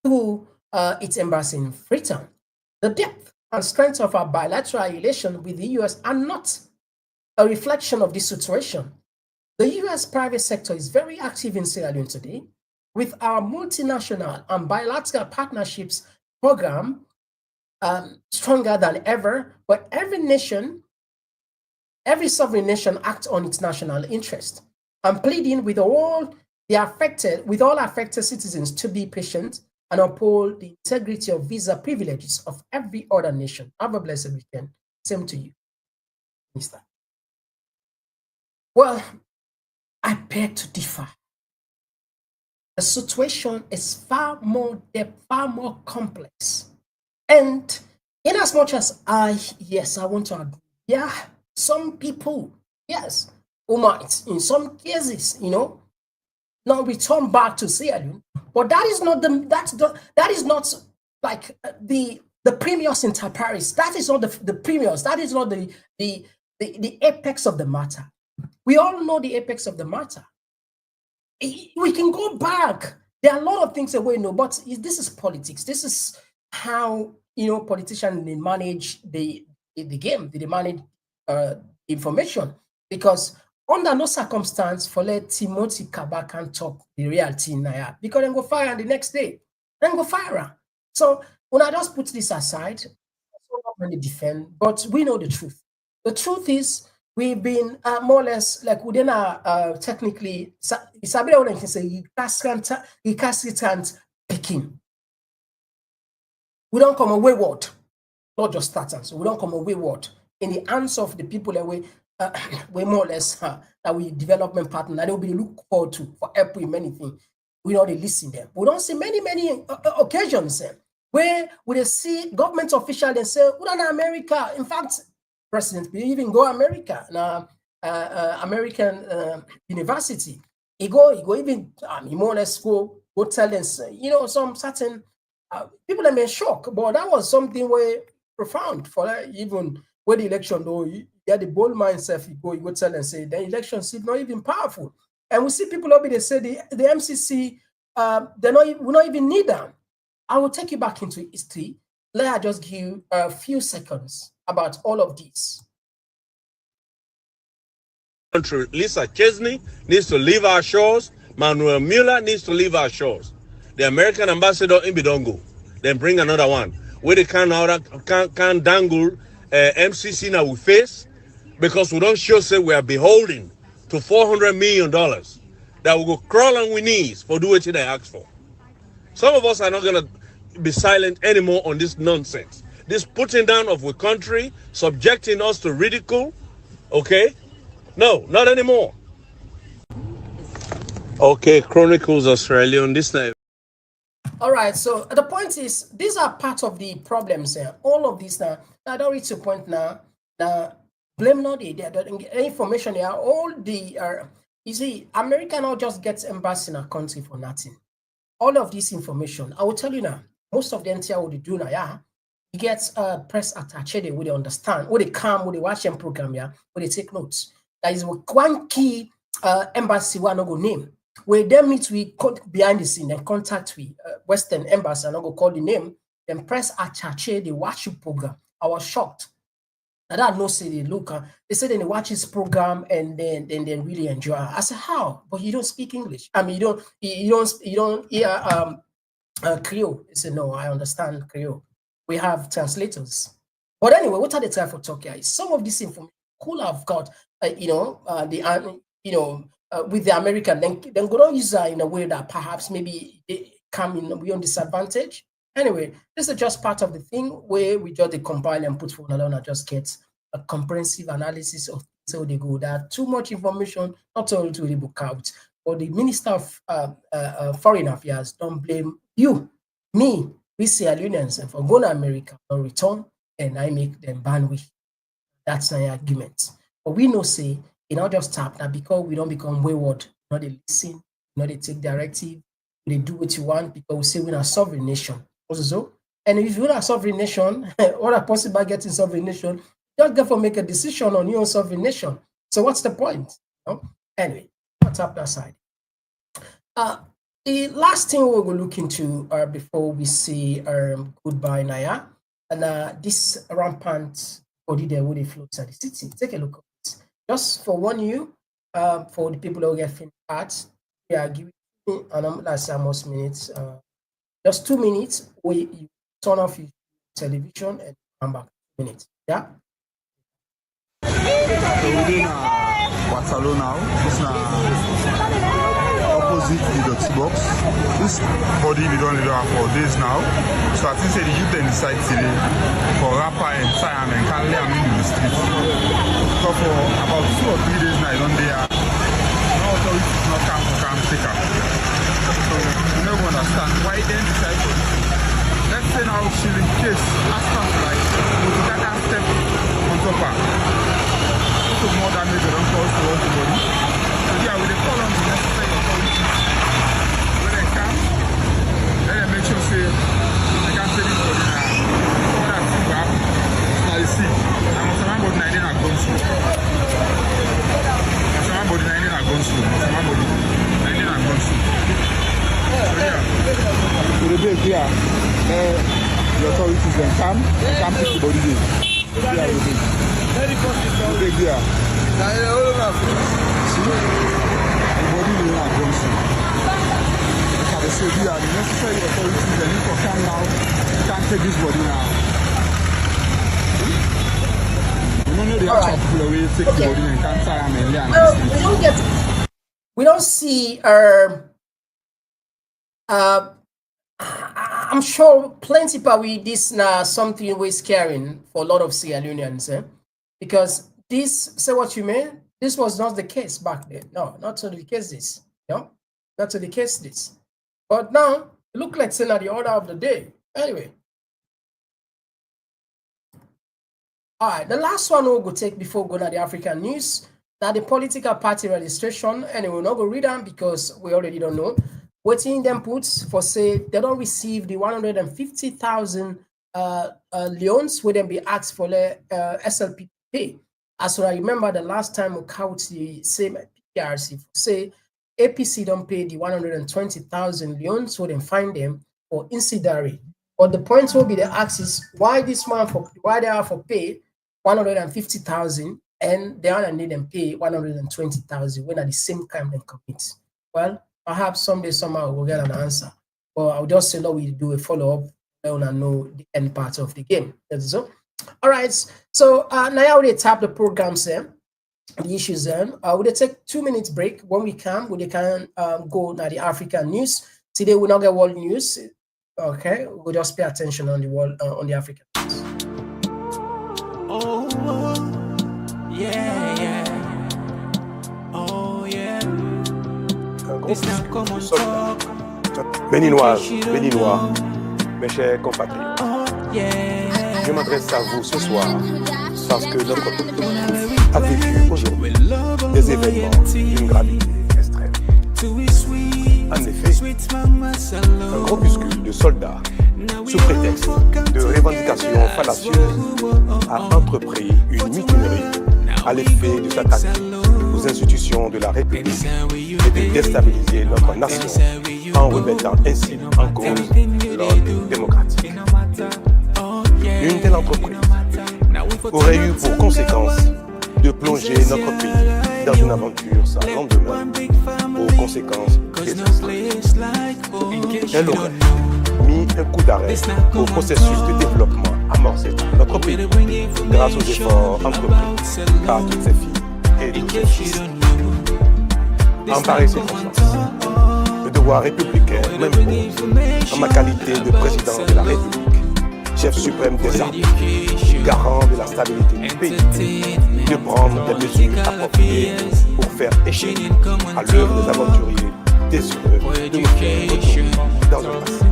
through its embassy in Freetown. The depth and strength of our bilateral relation with the U.S. are not a reflection of this situation. The U.S. private sector is very active in Sierra Leone today, with our multinational and bilateral partnerships program stronger than ever, but every sovereign nation acts on its national interest. I'm pleading with all affected citizens to be patient and uphold the integrity of visa privileges of every other nation. Have a blessed weekend. Same to you, Mr. Well, I beg to differ. The situation is far more complex. And in as much as I want to agree, yeah, some people, yes, who might, in some cases, now return back to Sierra Leone, but that is not like the premius inter pares. That is not the premius. That is not the apex of the matter. We all know the apex of the matter. We can go back. There are a lot of things that we know, but this is politics. This is how politicians they manage the game. They manage information, because Under no circumstance for let Timothy Kabak and talk the reality now, because then go fire her the next day. Then go fire her. So when I just put this aside, I'm not going to defend, but we know the truth. The truth is we've been more or less like within our technically it's a bit of can say you can't picking. We don't come away wayward, not just starters. We don't come away wayward in the hands of the people that we more or less that we development partner that they will be look forward to for help in many things. We know they listen them. We don't see many occasions where we see government officials and say, "We're in America." In fact, President, we even go America now, American university. He go even he more or less go tell them, some certain people have been shocked, but that was something way profound for even when the election though. Yeah, the bold mindset, you go tell and say the election is not even powerful. And we see people up there, they say the MCC, we don't even need them. I will take you back into history. Let I just give you a few seconds about all of this. Country, Lisa Chesney needs to leave our shores. Manuel Mueller needs to leave our shores. The American ambassador in Bidongo, then bring another one. Where they can dangle MCC now we face, because we don't show say we are beholden to $400 million that will go crawl on our knees for do what they ask for. Some of us are not going to be silent anymore on this nonsense. This putting down of our country, subjecting us to ridicule, okay? No, not anymore. Okay, Chronicles Australian, this night. All right, so the point is, these are part of the problems here. All of these now, I don't reach a point now. Blame not the information here. All the you see, America now just gets embassy in a country for nothing. All of this information, I will tell you now. Most of the NTR what they do now, yeah, you get press attaché. They would understand, what they come, what they watch them program, yeah, what they take notes. That is one key embassy we are not going to name. Where them meet we behind the scene and contact with Western embassy, and I go call the name. Then press attaché. They watch the program. I was shocked. I don't know, say they look, they said they watch his program and then they really enjoy. I said, how? But you don't speak English. I mean, you don't hear Creole. They said, no, I understand Creole. We have translators. But anyway, what are the time for talk here? Some of this information could have got, with the American, then go on use in a way that perhaps maybe they come in beyond disadvantage. Anyway, this is just part of the thing where we just compile and put for alone and just get a comprehensive analysis of how they go. That too much information, not only to the book out, but the Minister of Foreign Affairs don't blame you, me, we Sierra Leoneans, and for going to America, don't return, and I make them ban we. That's my argument. But we know say, not just tap that because we don't become wayward, not they listen, not they take directive, they do what you want because we say we're a sovereign nation. Also, and if you're a sovereign nation, what are possible getting sovereign nation, just therefore make a decision on your own sovereign nation. So what's the point? Anyway, what's up that side? The last thing we'll go look into before we say goodbye, Naya, and this rampant body there where they float at the city. Take a look at this. Just for one you, for the people who get finished at, we are giving that's almost minutes. Just 2 minutes where you turn off your television and come back. 2 minutes. Yeah. So within Batlo now, it's opposite the dirty box. This body we don't have for days now. So I think the youth then decide today for rapper and time and can't lay them in the street. So for about 2 or 3 days now, I don't there. No authorities not come take up. So you never understand why then decide to. Let's say now she in case after like we can step on top of her. To more damage than cause to everybody. So yeah, we call on the necessary authorities. When they come, let them make sure say they can say this for the all that thing will happen. Now you see, I'm somebody 19 are gone through. Somebody 19 are gone through. Somebody 19 are gone through. So yeah, so the day here, the authorities then come pick the body there. Yeah, we do. Very positive. Big deal. see, the body will not go through. They say we are the necessary authorities that need to come now. You can't take this body now. You don't know the actual people away take the body and can't tie them and lay on the street. We don't see I'm sure plenty probably this now something we're scaring for a lot of Sierra Leoneans, because this, say what you mean, this was not the case back then. No, not to the case this. No, not to the case this. But now it look like saying the order of the day. Anyway. All right, the last one we'll go take before going to the African news. Now the political party registration, and we'll not go read them because we already don't know. Waiting them puts for say they don't receive the 150,000 loans will then be asked for the SLPP. As I remember the last time we count the same PRC, say APC don't pay the 120,000 loans, so then find them for incidentally. But the point will be the ask is why this one for why they are for pay 150,000 and they are need them pay 120,000 when at the same time they commit. Well, perhaps someday, somehow we'll get an answer. But I'll just say, no, we do a follow-up and know the end part of the game. That's so. All right. So now we tap the programs there, the issues then. We'll take 2 minutes break. When we can go to the African news. Today we'll not get world news. Okay, we'll just pay attention on the world on the African news. Oh, yeah, yeah. Oh, yeah. It's not Komon-Tok. Béninoises, Béninois, mes chers compatriotes, je m'adresse à vous ce soir parce que notre pays a vécu aujourd'hui des événements d'une gravité extrême. En effet, un groupuscule de soldats, sous prétexte de revendications fallacieuses, a entrepris une mutinerie à l'effet de s'attaquer aux institutions de la République et de déstabiliser notre nation en remettant ainsi en cause l'ordre démocratique. Une telle entreprise aurait eu pour conséquence de plonger notre pays dans une aventure sans lendemain, aux conséquences désastreuses. Elle aurait mis un coup d'arrêt au processus de développement amorcé par notre pays grâce aux efforts entrepris par toutes ses filles et tous ses fils. En pareille circonstance, le devoir républicain m'impose, en ma qualité de président de la République, chef suprême des armées, garant de la stabilité du pays, de prendre des mesures appropriées pour faire échec à l'œuvre des aventuriers désireux de nous faire retourner dans un passé.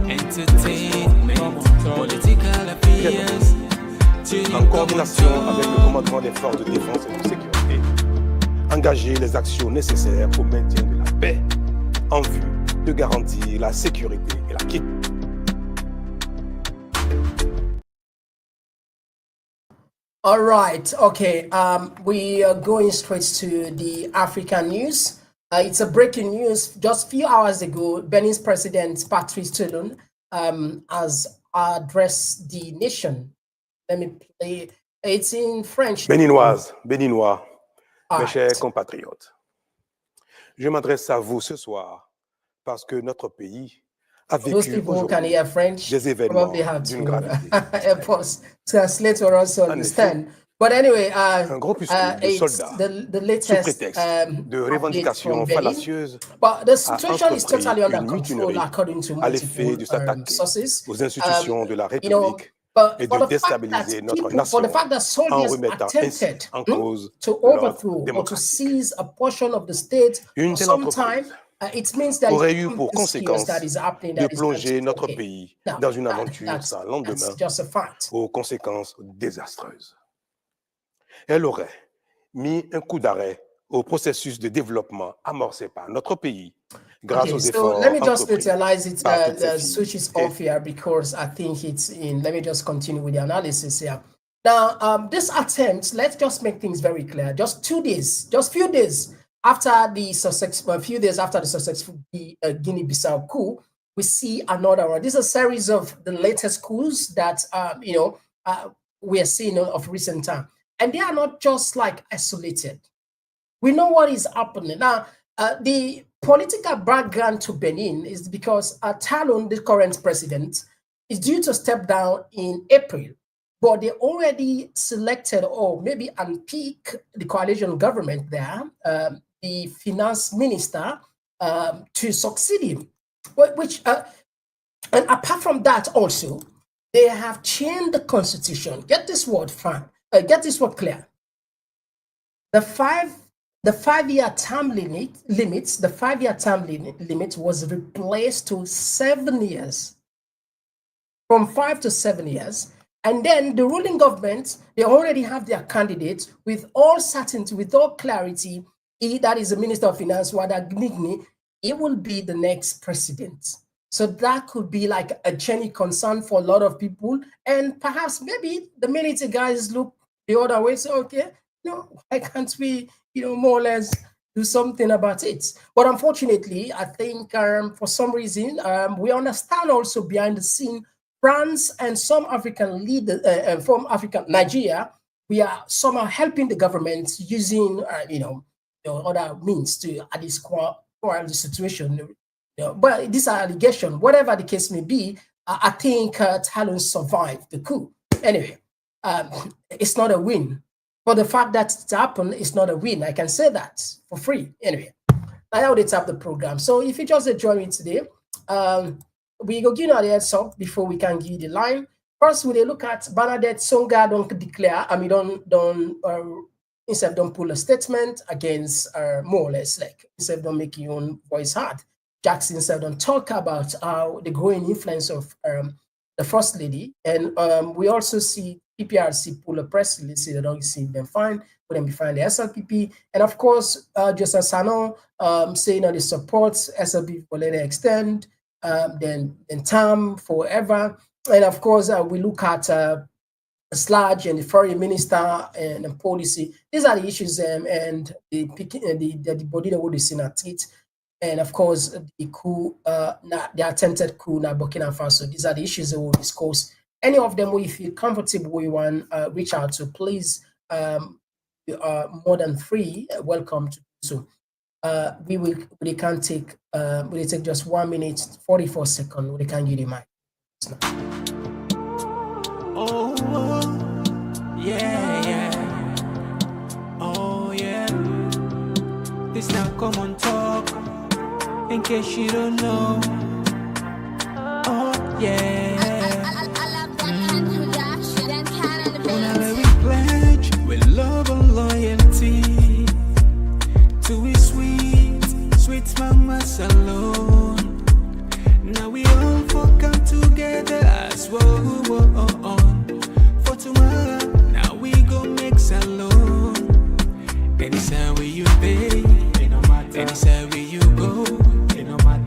En coordination avec le commandement des forces de défense et de sécurité, engager les actions nécessaires au maintien de la paix en vue de garantir la sécurité et la quitte. All right, okay. We are going straight to the African news. It's a breaking news. Just a few hours ago, Benin's President Patrice Talon has addressed the nation. Let me play. It's in French. Béninoises, Béninois, mes chers compatriotes, je m'adresse à vous ce soir parce que notre pays a vécu aujourd'hui des événements d'une gravité. Translate for us to understand. But anyway, un groupuscule de soldats, the latest, sous prétexte de revendications fallacieuses, but the situation is entrepris totally under une control mutinerie according to à l'effet de s'attaquer sources. aux institutions de la République et for de the fact déstabiliser that notre people, nation for the fact that en soldiers remettant ainsi attempted en cause to l'ordre overthrow or to démocratique. seize a portion of the state Une for telle some entreprise time, it means that aurait eu pour conséquence that is happening, de that is plonger notre okay. pays Now, dans une aventure sans that's lendemain, just a fact. aux conséquences désastreuses. Elle aurait mis un coup d'arrêt au processus de développement amorcé par notre pays grâce aux efforts so let me just entrepris neutralize it, par toutes ces switch filles is off here because I think it's in. Let me just continue with the analysis here. Now, this attempt, let's just make things very clear. Just few days after the successful Guinea-Bissau coup, we see another one. This is a series of the latest coups that we are seeing of recent time, and they are not just like isolated. We know what is happening now. The political background to Benin is because Talon, the current president, is due to step down in April, but they already selected or maybe unpick the coalition government there, the finance minister, to succeed him. Which and apart from that, also they have changed the constitution. Get this word fine. Get this word clear. The 5-year term limit was replaced to 7 years, from 5 to 7 years. And then the ruling government, they already have their candidates with all certainty, with all clarity. That is the Minister of Finance, Wada Gnigni. He will be the next president. So that could be like a genuine concern for a lot of people. And perhaps maybe the military guys look the other way, say, okay, why can't we, more or less do something about it? But unfortunately, I think for some reason, we understand also behind the scene, France and some African leaders from Africa, Nigeria, we are somehow helping the government using, other means to at least quarrel the situation. But this allegation, whatever the case may be, I think Talon survived the coup. Anyway, it's not a win. For the fact that it happened, it's not a win. I can say that for free. Anyway, I already tapped the program. So if you just join me today, we go give you the heads up before we can give you the line. First, we look at Bernadette Songa don't declare, instead don't pull a statement against more or less, like instead don't make your own voice heard. Jackson said don't talk about how the growing influence of the First Lady. And we also see PPRC pull a press release, they don't see them fine, put them behind the SLPP. And of course, Joseph Sano saying that he supports SLPP for later extend, then TAM forever. And of course, we look at Sludge and the foreign minister and the policy. These are the issues and the body that would see at it. And of course, the coup, the attempted coup na Burkina Faso. These are the issues that we'll discuss. Any of them, if you feel comfortable, you want reach out to, please. You are more than free. Welcome to do so. We can take just 1 minute 44 seconds. We can give the mic. Oh, yeah. Oh, yeah. This now Komon-Tok. In case you don't know. Oh, yeah. Whenever we pledge with love and loyalty to his sweet mamas alone. Now we all come together as one. For tomorrow, now we go make salon. Anytime where you pay, anytime where you go,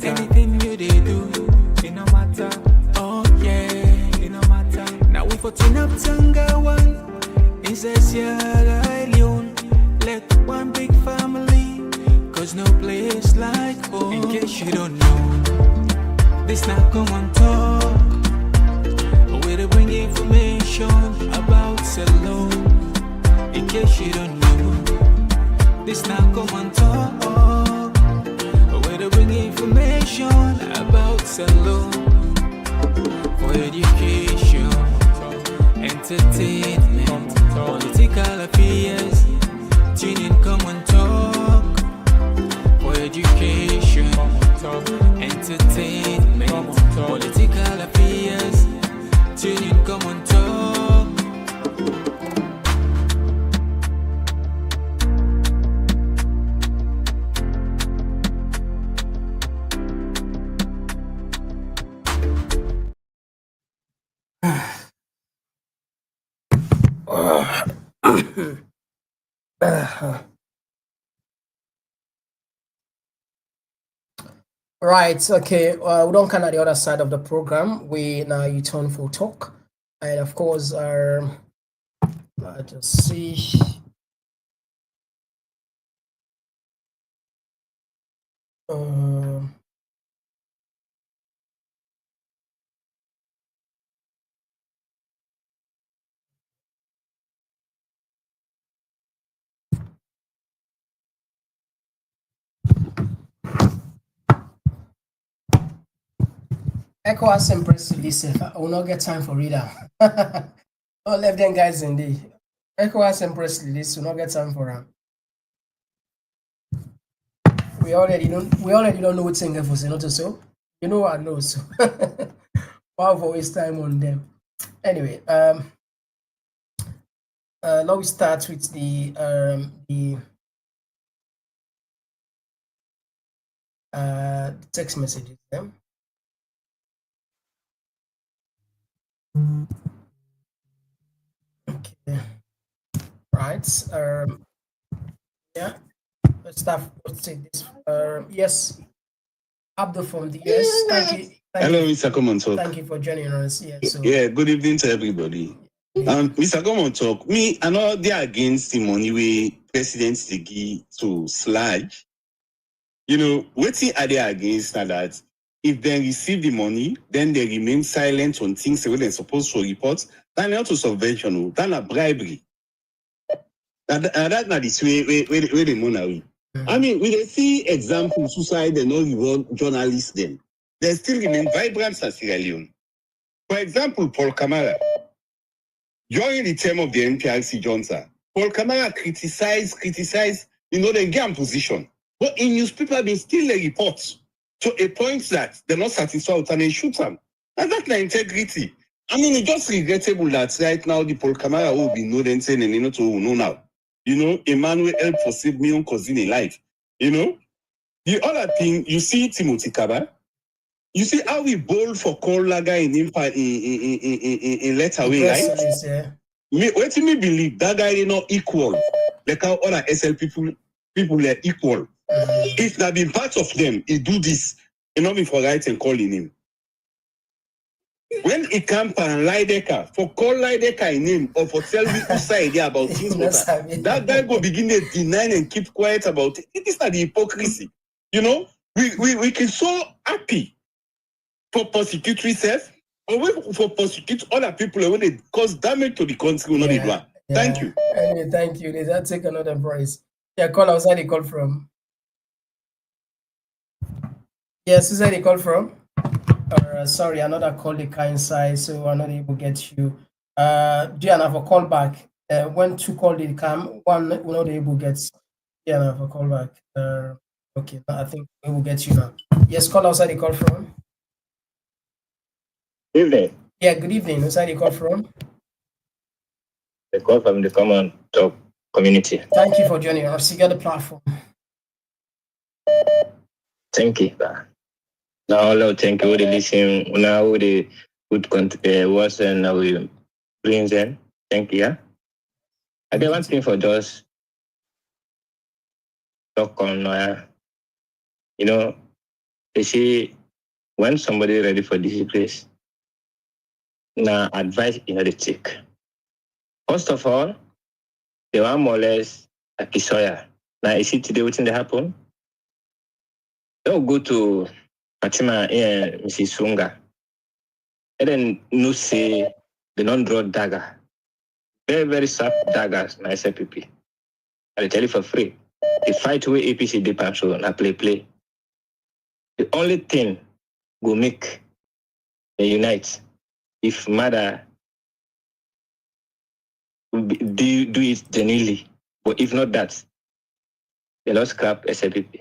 anything you they do, it no matter. Oh yeah, it no matter. Now we for turn up Tanga one, it's a Sierra Leone. Let one big family, cause no place like home. In case you don't know, this now Komon-Tok. Where to bring information about salon. In case you don't know, this now Komon-Tok. Where to bring information about salon. For education, entertainment, political affairs. Tune in Komon-Tok. For education, entertainment, political affairs. Tune in Komon-Tok. Right, okay. We don't come at the other side of the program. We now you turn for talk. And of course, I just see. ECOWAS and press release. I will not get time for reader. Don't leave them guys in the ECOWAS and press release. Will not get time for them. We already don't know what's in there for Senator, so you know I know, so why waste time on them. Anyway, now we start with the text messages. Yeah? Okay, right. Yeah, let's take this. Yes, Abdul from the US. Thank you. Hello, Mr. Komon-Tok. Thank you for joining us. Yeah, so yeah, good evening to everybody. Mr. Komon-Tok, me, I know they are against the money we presidents they give to sludge. You know, what are they against that? If they receive the money, then they remain silent on things that they're supposed to report, then not to subvention, then a bribery. That's not the way the money. I mean, we see examples suicide and all the journalists then. They still remain vibrant as Sierra Leone. For example, Paul Kamara. During the term of the NPRC Johnson, Paul Kamara criticized, the game position. But in newspaper, they still report to a point that they're not satisfied with and they shoot them. And that's the integrity. I mean, it's just regrettable that right now the Paul Kamara will be known and saying, and to know now. You know, Emmanuel helped for save me on cousin in life. You know, the other thing, you see Timothy Kaba. You see how we bold for call lager in letter way, right? Yeah. What do me believe that guy is not equal? Like how other SLPP people are equal. If that been part of them, he do this, and not be for right and calling him. When he come and Lideka, for call Lideka in him, or for tell me who side about things, that guy go begin to deny and keep quiet about it. It is not the hypocrisy. You know, we can so happy for prosecutory self, or for prosecute other people when they cause damage to the country. Yeah. Thank you. Anyway, thank you. Let's take another voice. Yeah, call outside the call from. Yes, who's that they call from? Sorry, another call the kind size, so I'm not able to get you. Do you have a call back? When two call the come, one we're not able to get. Yeah, I have a call back. Okay, I think we will get you now. Yes, call outside the call from. Evening. Yeah, good evening. Who's that they call from? The call from the Komon-Tok community. Thank you for joining us. You got the platform. Thank you. Now, Lord, thank you for the listen. Now, the good words and we bring them. Thank you. Yeah? I get one thing for just talk on, you know, they say when somebody ready for this place, now advice in the take. First of all, they want more or less a Kisoya. Now, you see today what's in the happen? They'll go to Fatima and Mrs. Songa. And then no say they don't draw dagger. Very, very sharp daggers, my SLPP. I tell you for free. The fight with APC depends on a play. The only thing will make they unite if mother do it genuinely. But if not that, they lost scrap SLPP.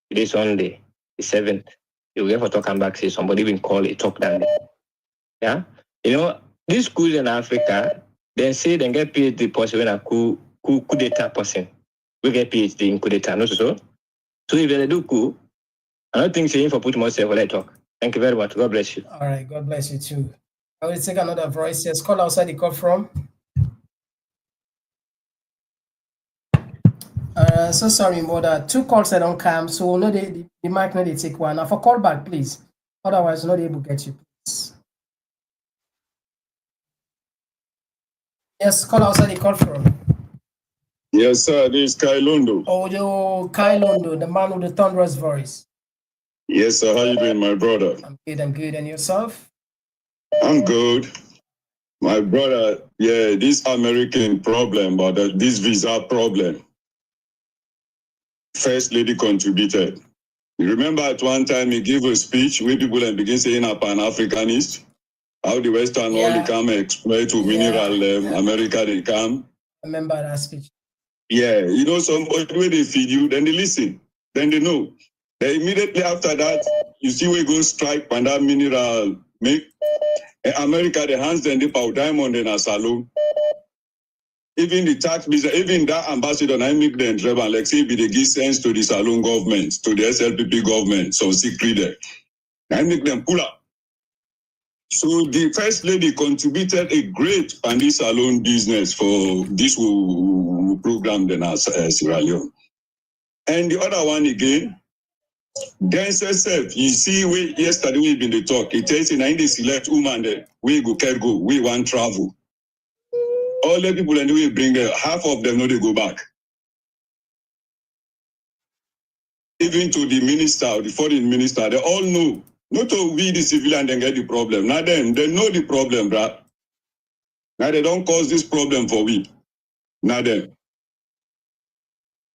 It is Sunday, the 7th. You get for talking back, say somebody will call it talk down there. Yeah? You know, these schools in Africa, they say they get PhD person when a coup d'etat person. We get PhD in coup d'etat, no so. So if they do coup, I don't think saying for put myself when I talk. Thank you very much. God bless you. All right, God bless you too. I will take another voice. Yes, call outside the call from. So sorry, mother. Two calls that don't come, so we'll know the mic not they take one. Now for call back, please. Otherwise, not able to get you. Please. Yes, call outside the call from. Yes, sir. This is Kai Londo. Oh, Kai Londo, the man with the thunderous voice. Yes, sir. How you doing, my brother? I'm good. And yourself? I'm good. My brother, yeah, this American problem, but this visa problem. First lady contributed. You remember at one time he gave a speech where people begin saying a Pan-Africanist, how the Western world they come exploit to mineral America they come. I remember that speech. Yeah, you know, somebody where they feed you, then they listen, then they know. Then immediately after that, you see we go strike and that mineral make America the hands then they power diamond in a salon. Even the tax business, even that ambassador, I make them drive like say, they give sense to the Salon government, to the SLPP government, so secret there. I make them pull up. So the first lady contributed a great on this salon business for this program then as Sierra Leone. And the other one again, Dance herself, you see, yesterday we been the talk, it tells you, they select woman there, we go, we want travel. All the people and we bring half of them know they go back. Even to the minister, the foreign minister, they all know. Not to we the civilian then get the problem. Now them, they know the problem, bruh. Now they don't cause this problem for we. Now them.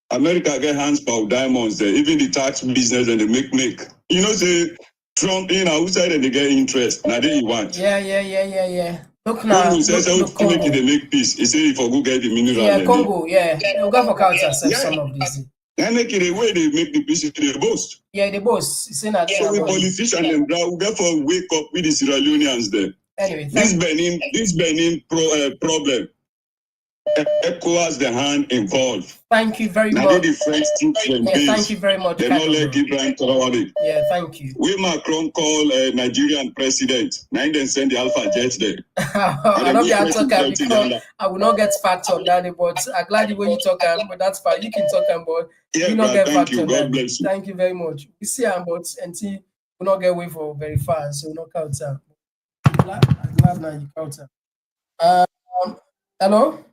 America get hands power diamonds there, even the tax business and they make. You know, say Trump in outside and they get interest. Now they want. Yeah. Look now. Congo says Congo. They make peace. He say if I go get the mineral. Yeah, Congo, we'll go for culture some of these. They make it a way they make the peace they boast. Yeah, they boast. So we politicians and we therefore wake up with the Sierra Leoneans there. Anyway, this Benin problem. ECOWAS the hand involved. Thank you very much. Now the French troops thank you very much. They not let Ibrahim Traoré. Yeah, thank you. We Macron call Nigerian president. Now then send the Alpha jet there. I don't get talk I will not get fact on that, but I'm glad the way you talk, but that's fine. You can talk about. Yeah, not get fact on God that. bless you. Thank you very much. We see but until we not get away for very fast, so we not counter. I'm glad now you counter. Hello.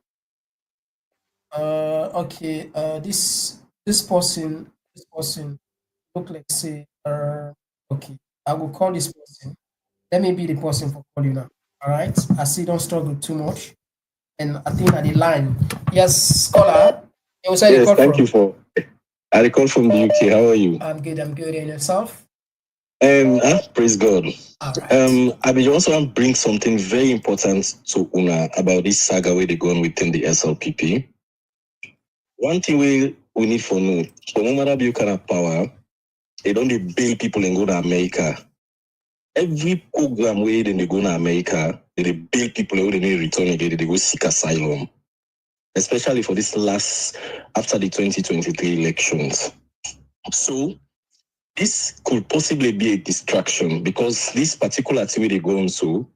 Okay. This person look like say okay. I will call this person. Let me be the person for calling now. All right. I see don't struggle too much, and I think at the line. Yes, caller. Yes, thank you for. I call from the UK. How are you? I'm good. And yourself? Praise God. Right. I will also bring something very important to Una about this saga where they going within the SLPP. One thing we need for know, so no matter you kind of power, they don't bail people and go to America. Every program where they go to America, they bail people who they need return again, they go seek asylum. Especially for this after the 2023 elections. So this could possibly be a distraction because this particular activity they go on to,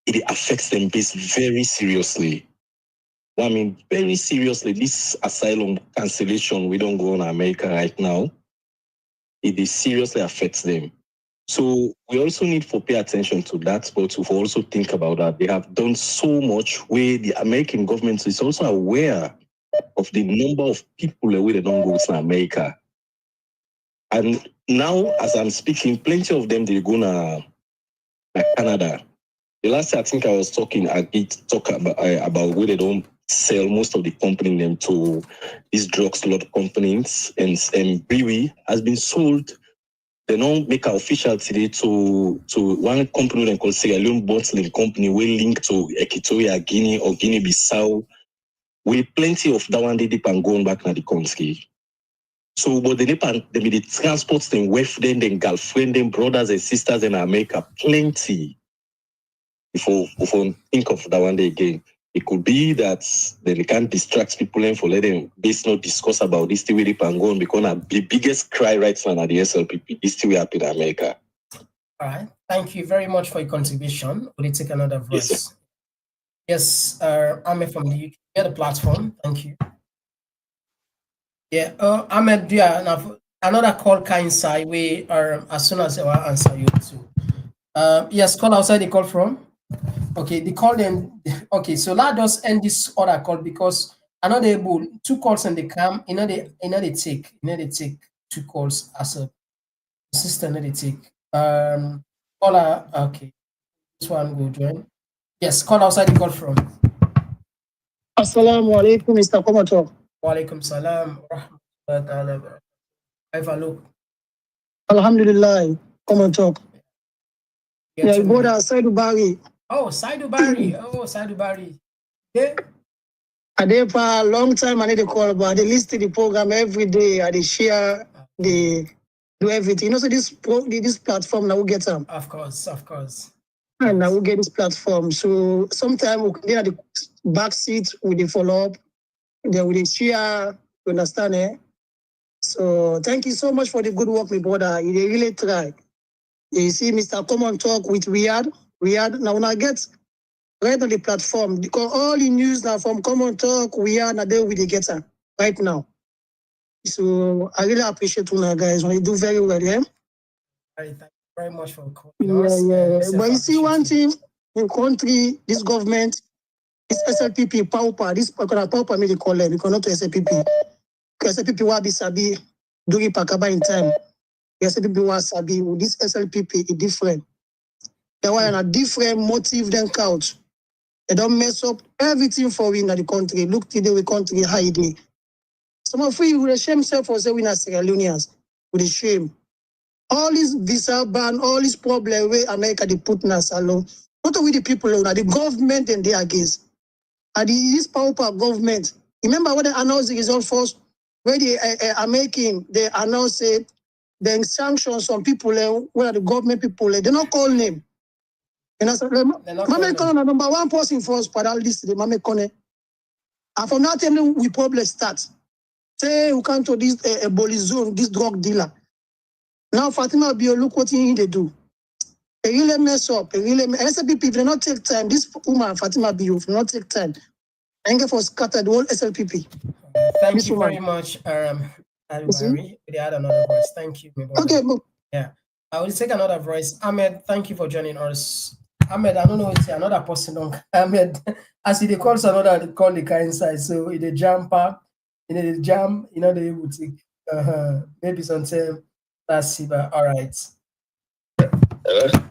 it affects them very seriously. I mean, very seriously, this asylum cancellation, we don't go on America right now, it seriously affects them. So we also need to pay attention to that, but to also think about that. They have done so much where the American government is also aware of the number of people where they don't go to America. And now, as I'm speaking, plenty of them, they go to Canada. The last time I think I was talking, I did talk about where they don't sell most of the company them to these drugstore companies, and Brewery has been sold. They don't make an official today to one company they call Sierra Leone Bottling Company, we link to Equatorial Guinea or Guinea-Bissau. We plenty of that one they dip and going back to the country. So, but they transport them, wife them, girlfriend them, brothers and sisters in America, plenty. If we think of that one day again, it could be that they can't distract people and for letting this not discuss about this thing with it and go on because the biggest cry right now at the SLPP is still happen in America. All right. Thank you very much for your contribution. Will you take another voice? Yes, Ahmed from the UK. Yeah, the platform. Thank you. Yeah, Ahmed, now another call kind side way as soon as I will answer you too. Yes, call outside the call from. Okay, the call then. Okay, so let us end this other call because I know they able 2 calls and they come. They take 2 calls as a system. They take caller. Okay, this one will join. Yes, call outside the call from. Assalamu alaikum, Mr. Komon-Tok. Wa alaikum salam. Have a look. Alhamdulillah. Komon-Tok. Yeah, brother, Saidu Bari. Oh, Saidu Bari. Oh, Saidu Bari. Yeah. I did for a long time. I need to call, but they listen to the program every day. I they share, they do everything. You know, so this platform now we get them. Of course. And now we get this platform. So sometimes we can at the back seat with the follow up. Then we share. You understand, eh? So thank you so much for the good work, my brother. You really try. You see, Mr. Komon-Tok with Riyadh. Now when I get right on the platform, because all the news now from Komon-Tok, Riyadh, and there we get her right now. So I really appreciate you guys. You do very well, yeah? Thank you very much for calling us. Yeah. But you see one thing in country, this government, this SLPP, pauper, this pauper me they call them, because not to SLPP. Because SLPP will be sabi, do it pakaba in time. The SLPP will sabi, this SLPP is different. They want a different motive than couch. They don't mess up everything for we in the country. Look today we country hiding. Some of you will shame self for saying we are Sierra Leoneans. With the shame. All this visa ban, all this problem where America they put us alone. Not only the people alone, the government and they against. And this powerful government. Remember when they announced the result first, where they are making, they announce it, then sanction some people, where the government people, they don't call name. And I said, Mame Kone, number one person first, for all this, Mame Kone. And from that time, we probably start. Say, we come to this Ebola zone, this drug dealer. Now, Fatima Bio, look what they do. They really mess up. SLPP, if they not take time, this woman, Fatima Bio, if they not take time, and get for scatter the whole SLPP. Thank you very much, Barry. We had another voice. Thank you, my brother. Okay, yeah. I will take another voice. Ahmed, thank you for joining us. Ahmed, I don't know it's another person. Ahmed, as they call another, they call the car inside. So in the jumper, in the jam, they would take maybe sometime last year. All right.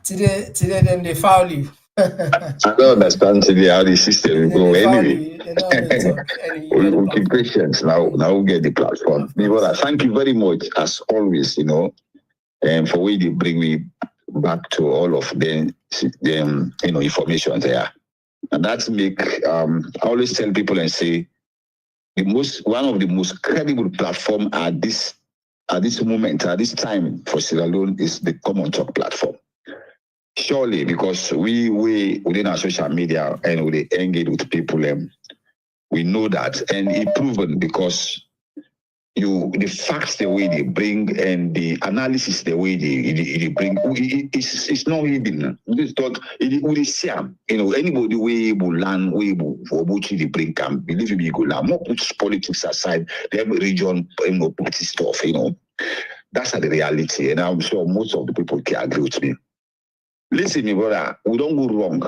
Today then they foul you. I don't understand today how the system will go anyway. We'll keep patience now. Now we'll get the platform. Thank you very much, as always, and for way they bring me back to all of them information there. And that's make I always tell people and say one of the most credible platform at this moment, at this time for Sierra Leone is the Komon-Tok platform. Surely, because we within our social media and we engage with people, we know that, and it's proven because the facts the way they bring and the analysis the way they bring, it's not hidden. This thought it is same. Anybody we will learn we for which they bring can believe me go learn. More put politics aside, the region party stuff. That's the reality, and I'm sure most of the people can agree with me. Listen, my brother, we don't go wrong.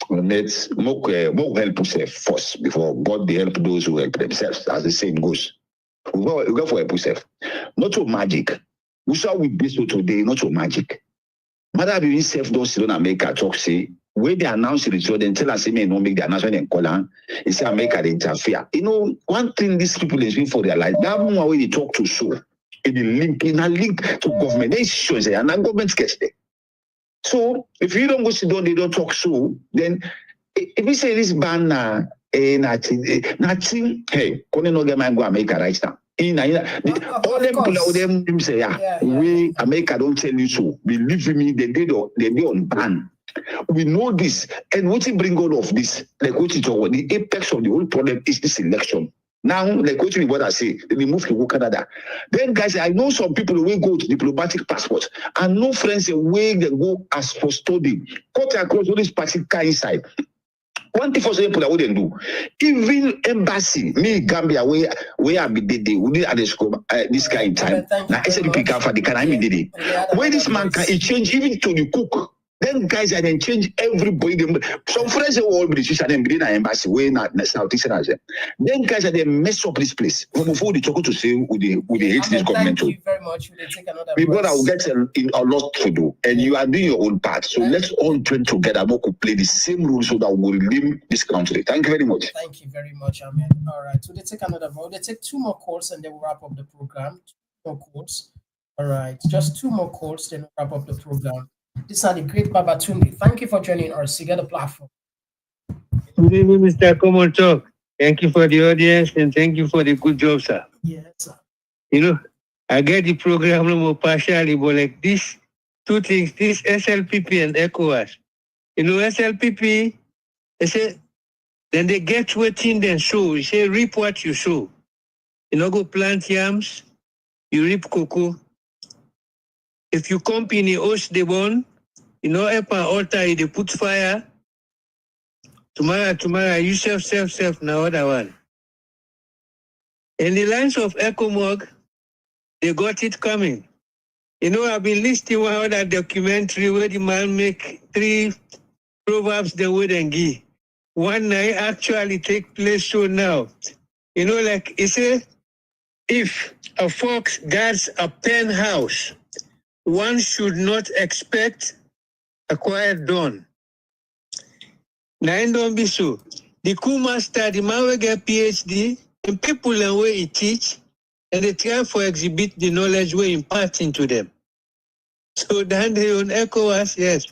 Let's more help yourself first before God they help those who help themselves, as the saying goes. We go for help yourself. Not so magic. We saw with this today, not so magic. Mother be self don't sit down and make a talk say when they announce the result, then tell us they may not make the announcement and call on. They say America they interfere. One thing these people is doing for their life, that one way they talk to show in a link to government. They show say and government gets there. So if you don't go sit down, they don't talk so, then if we say this ban nothing, hey, couldn't no get my go America right now. All them people out them say, we America don't tell you so. Believe me, they did on ban. We know this, and what you bring all of this, like what you talk about, the apex of the whole problem is this election. Now, like what I say, they move to go Canada. Then, guys, I know some people will go to diplomatic passports, and no friends away they go as for study. Cut across all this particular inside. One thing for some people I wouldn't do. Even embassy, me Gambia, where I be did we need this guy in time. Now SLPP can for the can I be did where this man can he change even to the cook. Then guys I then change everybody. Some friends will all British and then be in an embassy way not Southeast Asia. Then guys I then mess up this place. Before they talk to say would they hate this government. Thank you very much. We'll take another people will get a lot to do, and you are doing your own part. So let's all join together. We could play the same rules so that we will lead this country. Thank you very much. Thank you very much, Ahmed. All right, so they take another vote. They take two more calls and they will wrap up the program. Two more calls. All right, just two more calls, then we'll wrap up the program. These are the great Babatunde. Thank you for joining us. You get the platform. Good evening, Mr. Komon-Tok. Thank you for the audience and thank you for the good job, sir. Yes, sir. You know, I get the program more partially, but like this, two things, this SLPP and ECOWAS. You know, SLPP, they say, then they get waiting, then sow. You say, reap what you sow. You know, go plant yams, you reap cocoa. If you company host the bone, you know, up an altar, they put fire. Tomorrow, you self, now other one. In the lines of ECOMOG, they got it coming. You know, I've been listening to one other documentary where the man make 3 proverbs the word and give. One night actually take place so now. You know, like it says, if a fox guards a pen house, one should not expect a quiet dawn. Now, don't be so. The coup master, the man will get PhD, and people and where he teach, and they try for exhibit the knowledge we imparting to them. So then they on ECOWAS, yes.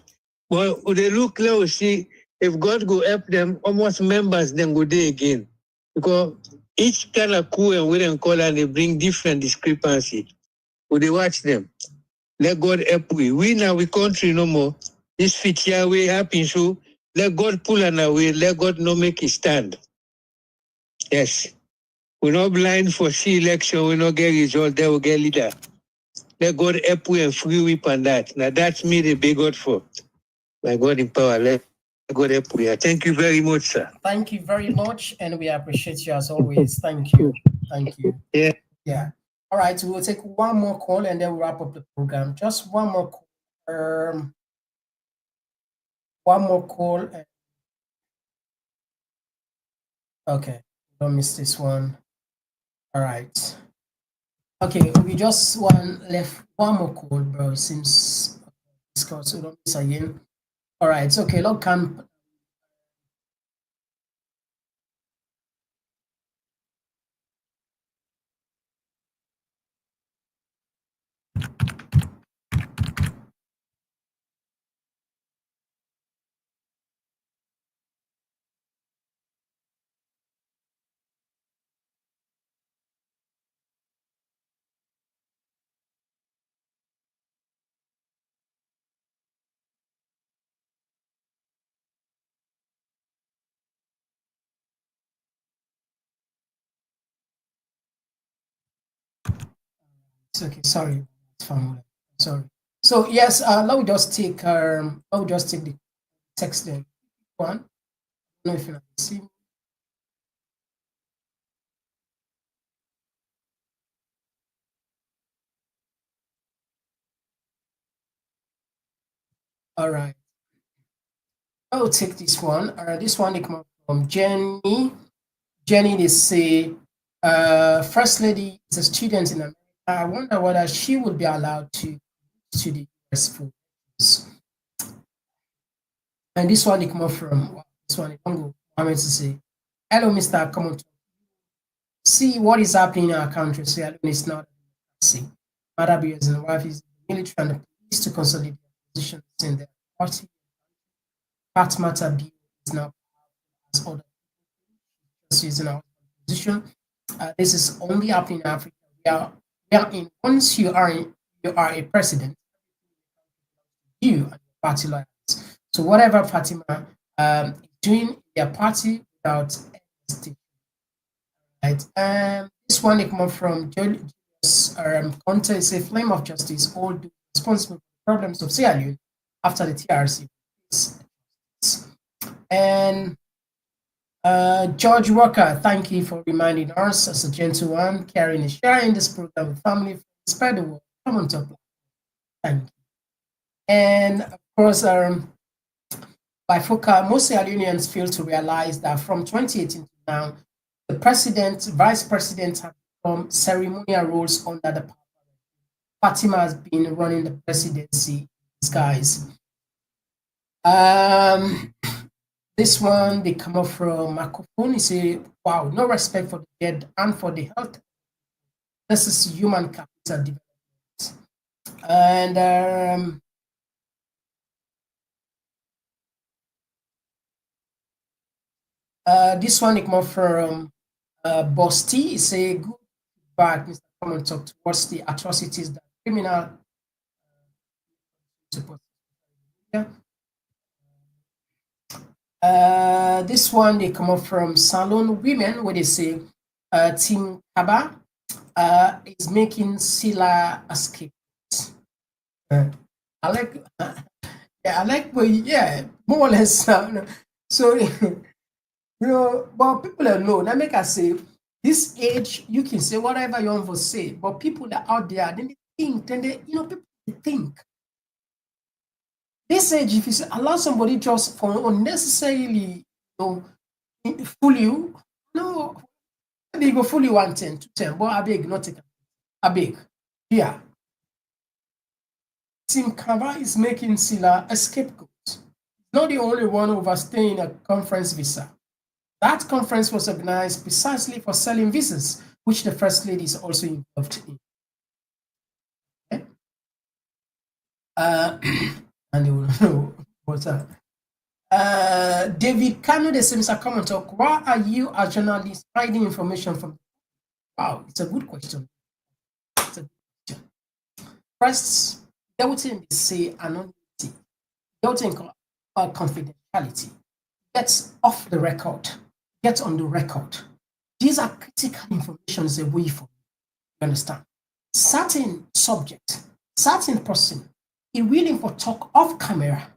But they look now, see, if God go help them, almost members then go there again. Because each kind of coup and we then call and they bring different discrepancy. So they watch them. Let God help we. We now, we country no more. This fit here, we happen, so let God pull on away, let God not make it stand. Yes. We're not blind for see election, we not get result, they will get leader. Let God help we and free whip on that. Now that's me the big God for. My God in power, let God help we. Thank you very much, sir. Thank you very much, and we appreciate you as always. Thank you. Thank you. Yeah. Yeah. All right, we'll take one more call and then we'll wrap up the program. Just one more call. One more call. Okay, don't miss this one. All right. Okay, we just left one more call, bro. Seems discuss, so don't miss again. All right, it's okay. Log camp. It's okay. Sorry, family. Sorry. So yes, let me just take the text then. One. I don't know if you can see. All right. I will take this one. This one comes from Jenny. Jenny, they say, First Lady is a student in America. I wonder whether she will be allowed to the US for this. And this one comes from Congo. I'm going to say, hello, Mr. Komon-Tok. See what is happening in our country. So alone is not see. Mother bears and wife is military and the police to consolidate their positions in their party. Fact matter bill is now as other just using our position. This is only happening in Africa. We are in once you are a president, you and your party loyalists. So whatever Fatima is doing in their party without hesitation. Right. This one it comes from Julius Conte is a flame of justice, all responsible for the problems of Sierra Leone after the TRC. And George Walker, thank you for reminding us as a gentle one, carrying and sharing this program with family, spread the word. Come on, top. Thank you. And of course, by FOCA, most Sierra Leoneans fail to realize that from 2018 to now, the president, vice president have become ceremonial roles under the power. Fatima has been running the presidency, guys. This one, they come up from microphone. He say, wow, no respect for the dead and for the health. This is human capital development. And this one it come from Boss T. It's a good feedback, Mr. Komon-Tok, towards the atrocities that criminal support. Yeah. This one they come up from Salon Women, where they say Team Kaba is making Sila escape. I like, yeah, I like, well, yeah, more or less. So, but people are know. That make us say, this age, you can say whatever you want to say, but people are out there, then they think, then they, people think. This age, if you allow somebody just for unnecessarily, fool you, no, maybe go fool you 110, 210, but I beg, not take it. I beg. Yeah. Team Kava is making Sila a scapegoat. Not the only one overstaying a conference visa. That conference was organized precisely for selling visas, which the First Lady is also involved in. Okay. And they will know what's that. David Kano, the same Komon-Tok, why are you, as journalist, hiding information from? Wow, it's a good question. It's a good question. First, doubting say anonymity, doubting confidentiality, gets off the record, gets on the record. These are critical information away from you understand. Certain subject, certain person, he willing for talk off camera,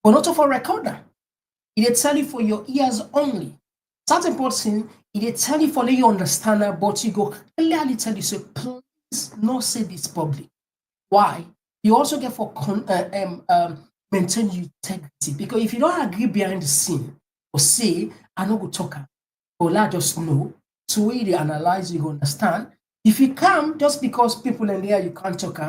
but not for recorder. It tell you for your ears only. Certain person, it tell you for let you understand, but you go clearly tell you, so please not say this public. Why? You also get for maintain integrity, because if you don't agree behind the scene or say, I no go talk, or I just know, so way they analyze, you go understand. If you come just because people in there you can't talk,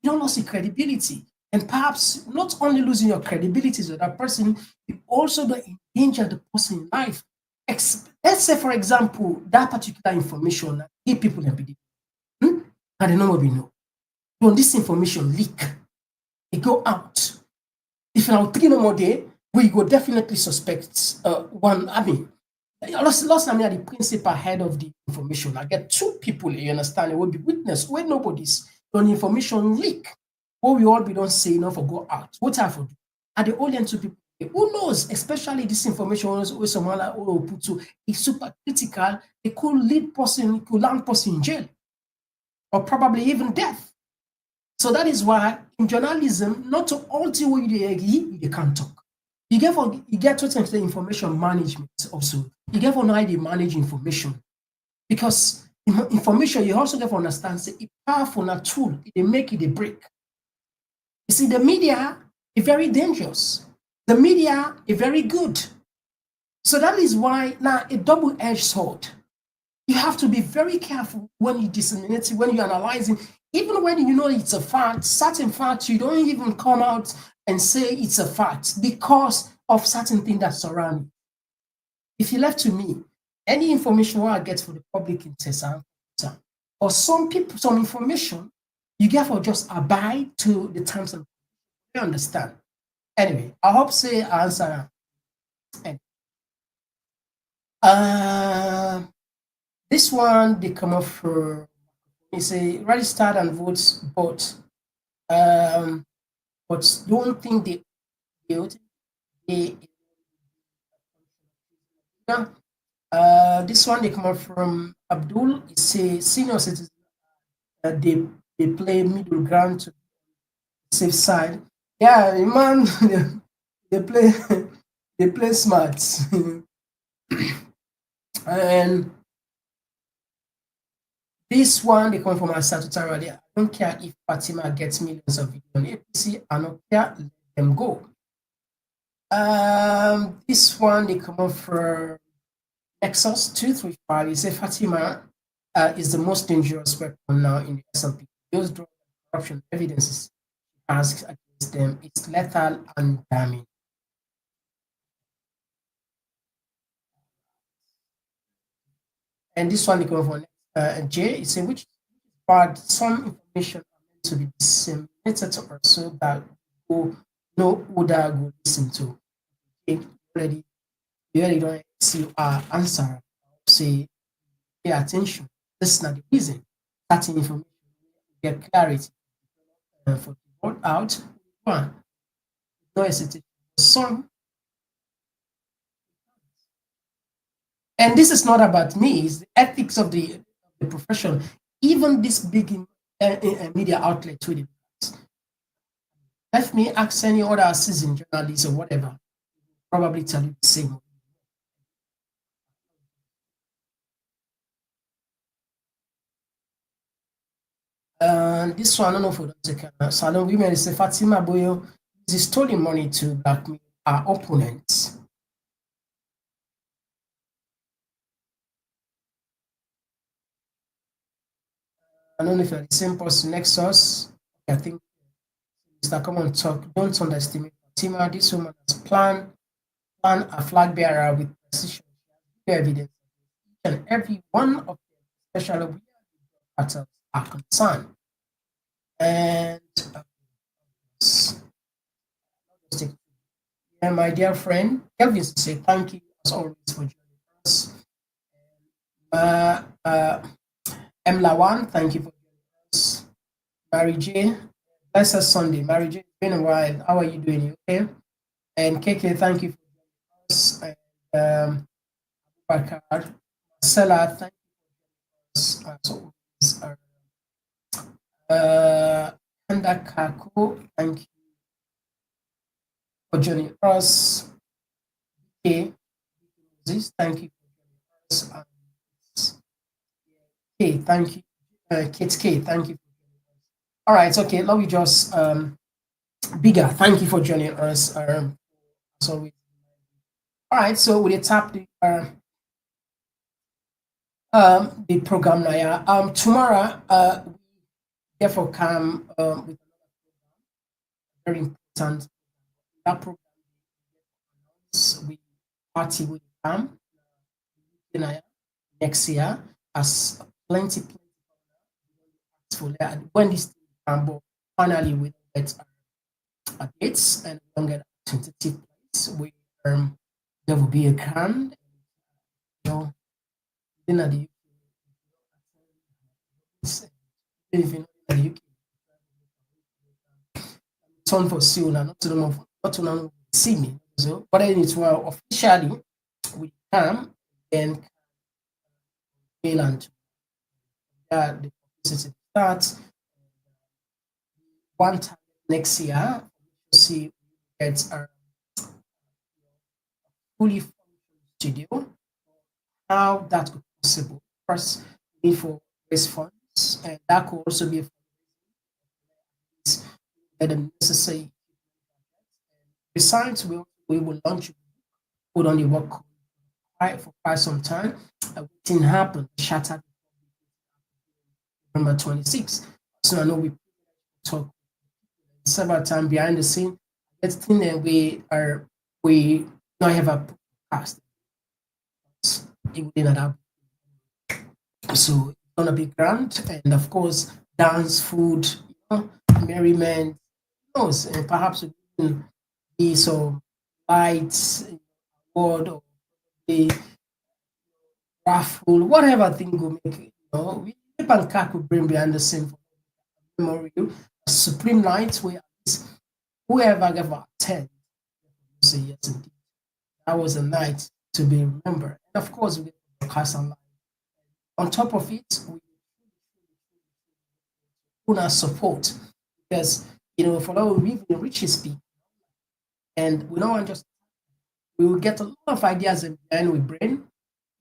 you don't lose your credibility. And perhaps not only losing your credibility to that person, you also don't endanger the person in life. Let's say, for example, that particular information give people in PD. And they know what we know. When this information leak, it go out. If now 3 no more day, we go definitely suspect one. I mean, last time I the principal head of the information. I get 2 people, you understand, it will be witness when nobody's when information leak. What we all be don't say enough or go out. What have to do? Are the only 2 people? Who knows? Especially this information with someone like Putu is super critical. It could lead person, it could land person in jail, or probably even death. So that is why in journalism, not to all the way you can't talk. You get to the information management also. You get to know how they manage information. Because information you also get to understand say it's powerful a tool, they make it a break. You see, the media is very dangerous. The media is very good. So that is why now a double-edged sword. You have to be very careful when you disseminate it, when you're analyzing. Even when you know it's a fact, certain facts, you don't even come out and say it's a fact because of certain things that surround you. If you left to me, any information I get for the public interest, or some information, you get for just abide to the terms and you understand. Anyway, I hope say I answer. This one they come up for. It's a registered and votes, but don't think they this one they come up from Abdul. It's a senior citizen. They play middle ground to safe side. Yeah, man, they play smart. And this one they come from my statutory. I don't care if Fatima gets millions of videos on APC. I don't care. Let them go. This one they come up from Nexus 235. It says Fatima is the most dangerous weapon now in the SLPP. Those drug corruption evidences asked against them is lethal and damning. And this one they come from J. It says which part some information to be disseminated or so that no other go listen to. Okay, you already don't see our answer. Say, pay attention. This is not the reason. Certain information get clarity for the word out. One, no hesitation. Some, and this is not about me. It's the ethics of the profession. Even this big media outlet with it. Let me ask any other seasoned journalist or whatever. Probably tell you the same. This one, I don't know if we don't take Salon women say Fatima Boyo is stealing money to blackmail our opponents. I don't know if you're the same person next to us. I think Mr. Komon-Tok, don't underestimate Fatima. This woman has planned a flag bearer with precision, evidence, and every one of them, especially where the cartels are concerned. And my dear friend, Kelvin say thank you as always for joining us. M. Lawan, thank you for joining us. Mary J, blessed Sunday. Mary J, it's been a while. How are you doing? You okay? And KK, thank you for joining us. And Bakar, Marcella, thank you for joining us. As always. Kanda Kako, thank you for joining us. Okay, thank you for joining us. Okay, thank you. Kate K, thank you. All right, okay, let me just bigger. Thank you for joining us. As always. All right, so we'll tap the program now. Tomorrow, we therefore come with very important that program. We party will come next year as plenty for that. When this come, finally we get dates and we don't get a tentative place. We there will be a can. You know, then at the UK, the UK, turn for soon and not to know see me. So, but then it's well officially we come and and the publicity starts one time next year. We'll see get a fully functioning studio. How that could be possible? First, we need for raise funds, and that could also be the necessary. Besides, we will launch put on the work for quite some time. Everything happened, shattered November 26. So I know we talk several times behind the scene. Let's think that we not have a podcast. So it's gonna be grand, and of course, dance, food, merriment, and perhaps we will be some lights, word or the raffle, whatever thing will make it. We Pancake will bring behind the scene for memorial, a supreme night where whoever ever attend say yes indeed. That was a night to be remembered. And of course, we get broadcast online. On top of it, we want our support because for now we live in richest people, and we don't want just we will get a lot of ideas behind we brain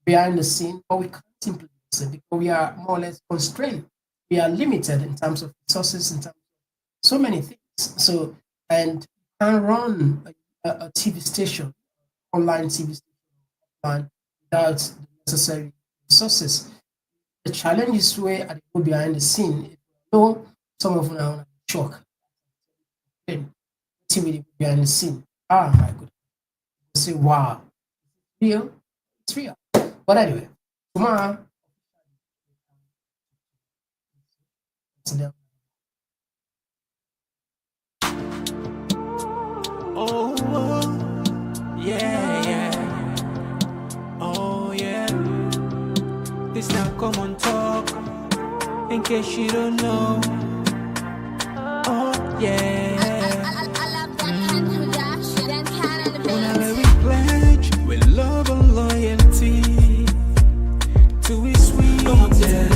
behind the scene, but we can't implement it because we are more or less constrained. We are limited in terms of resources, in terms of so many things. So, and you can run a TV station, online TV station, without the necessary resources. The challenge is where I go behind the scene. Some of them are shock. TV behind the scene. Ah, my goodness. You say, wow, real? It's real. But anyway, tomorrow, Oh, yeah, yeah. Oh, yeah. This now Komon-Tok. In case you don't know. Oh, yeah. We pledge with love and loyalty to his sweet,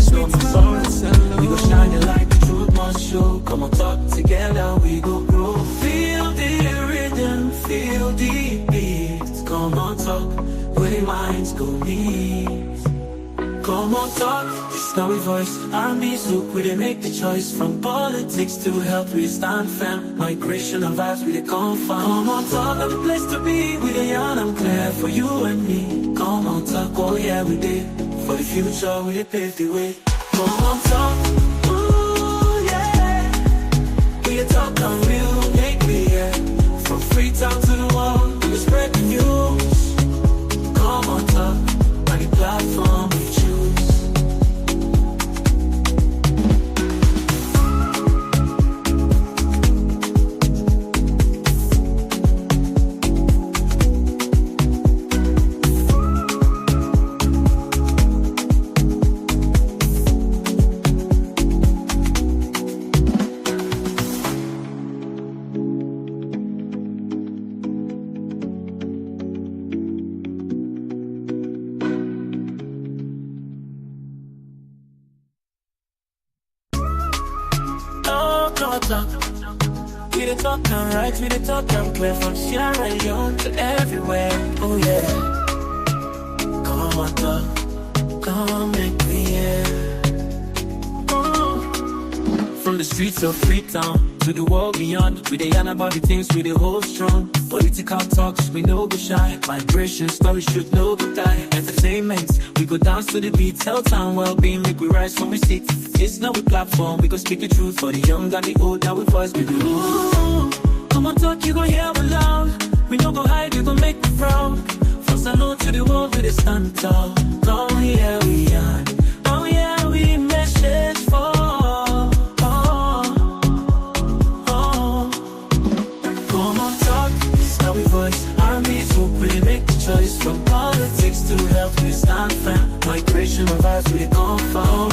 sweet mama salon. We go shine it like the truth must show. Come on, talk together, we go grow. Feel the rhythm, feel the beats. Come on, talk, where the minds go meet. Come on, talk, this now we voice. Army soup, we they make the choice. From politics to health, we stand firm. Migration and vibes, we they come from. Come on, talk, the place to be. We they young and clear for you and me. Come on, talk, oh yeah, we did. For the future, we they pave the way. Come on, talk, ooh, yeah. We they talk and we'll make the air. From Freetown to the world, we spread the news. Come on, talk, by the platform we choose. We the talk and right, we the talk and play. From Sierra Leone to everywhere, oh yeah. Come on, talk, come make me hear. From the streets of Freetown to the world beyond, we dey yarn about the things we dey hold strong. Political talks, we no go shy. Migration stories should no go die. Entertainment, we go dance to the beat. Health and well-being, make we rise from we seat. It's now a platform, we go speak the truth for the young and the old. That we voice we do. Come on, talk, you gon' hear me loud. We no go hide, you gon' make me proud. From Salon to the world, we dey stand tall. Oh yeah, we are. Oh yeah, we message for. We voice, armies hope we make the choice. From politics to health, we stand firm. Migration of vibes, we come from.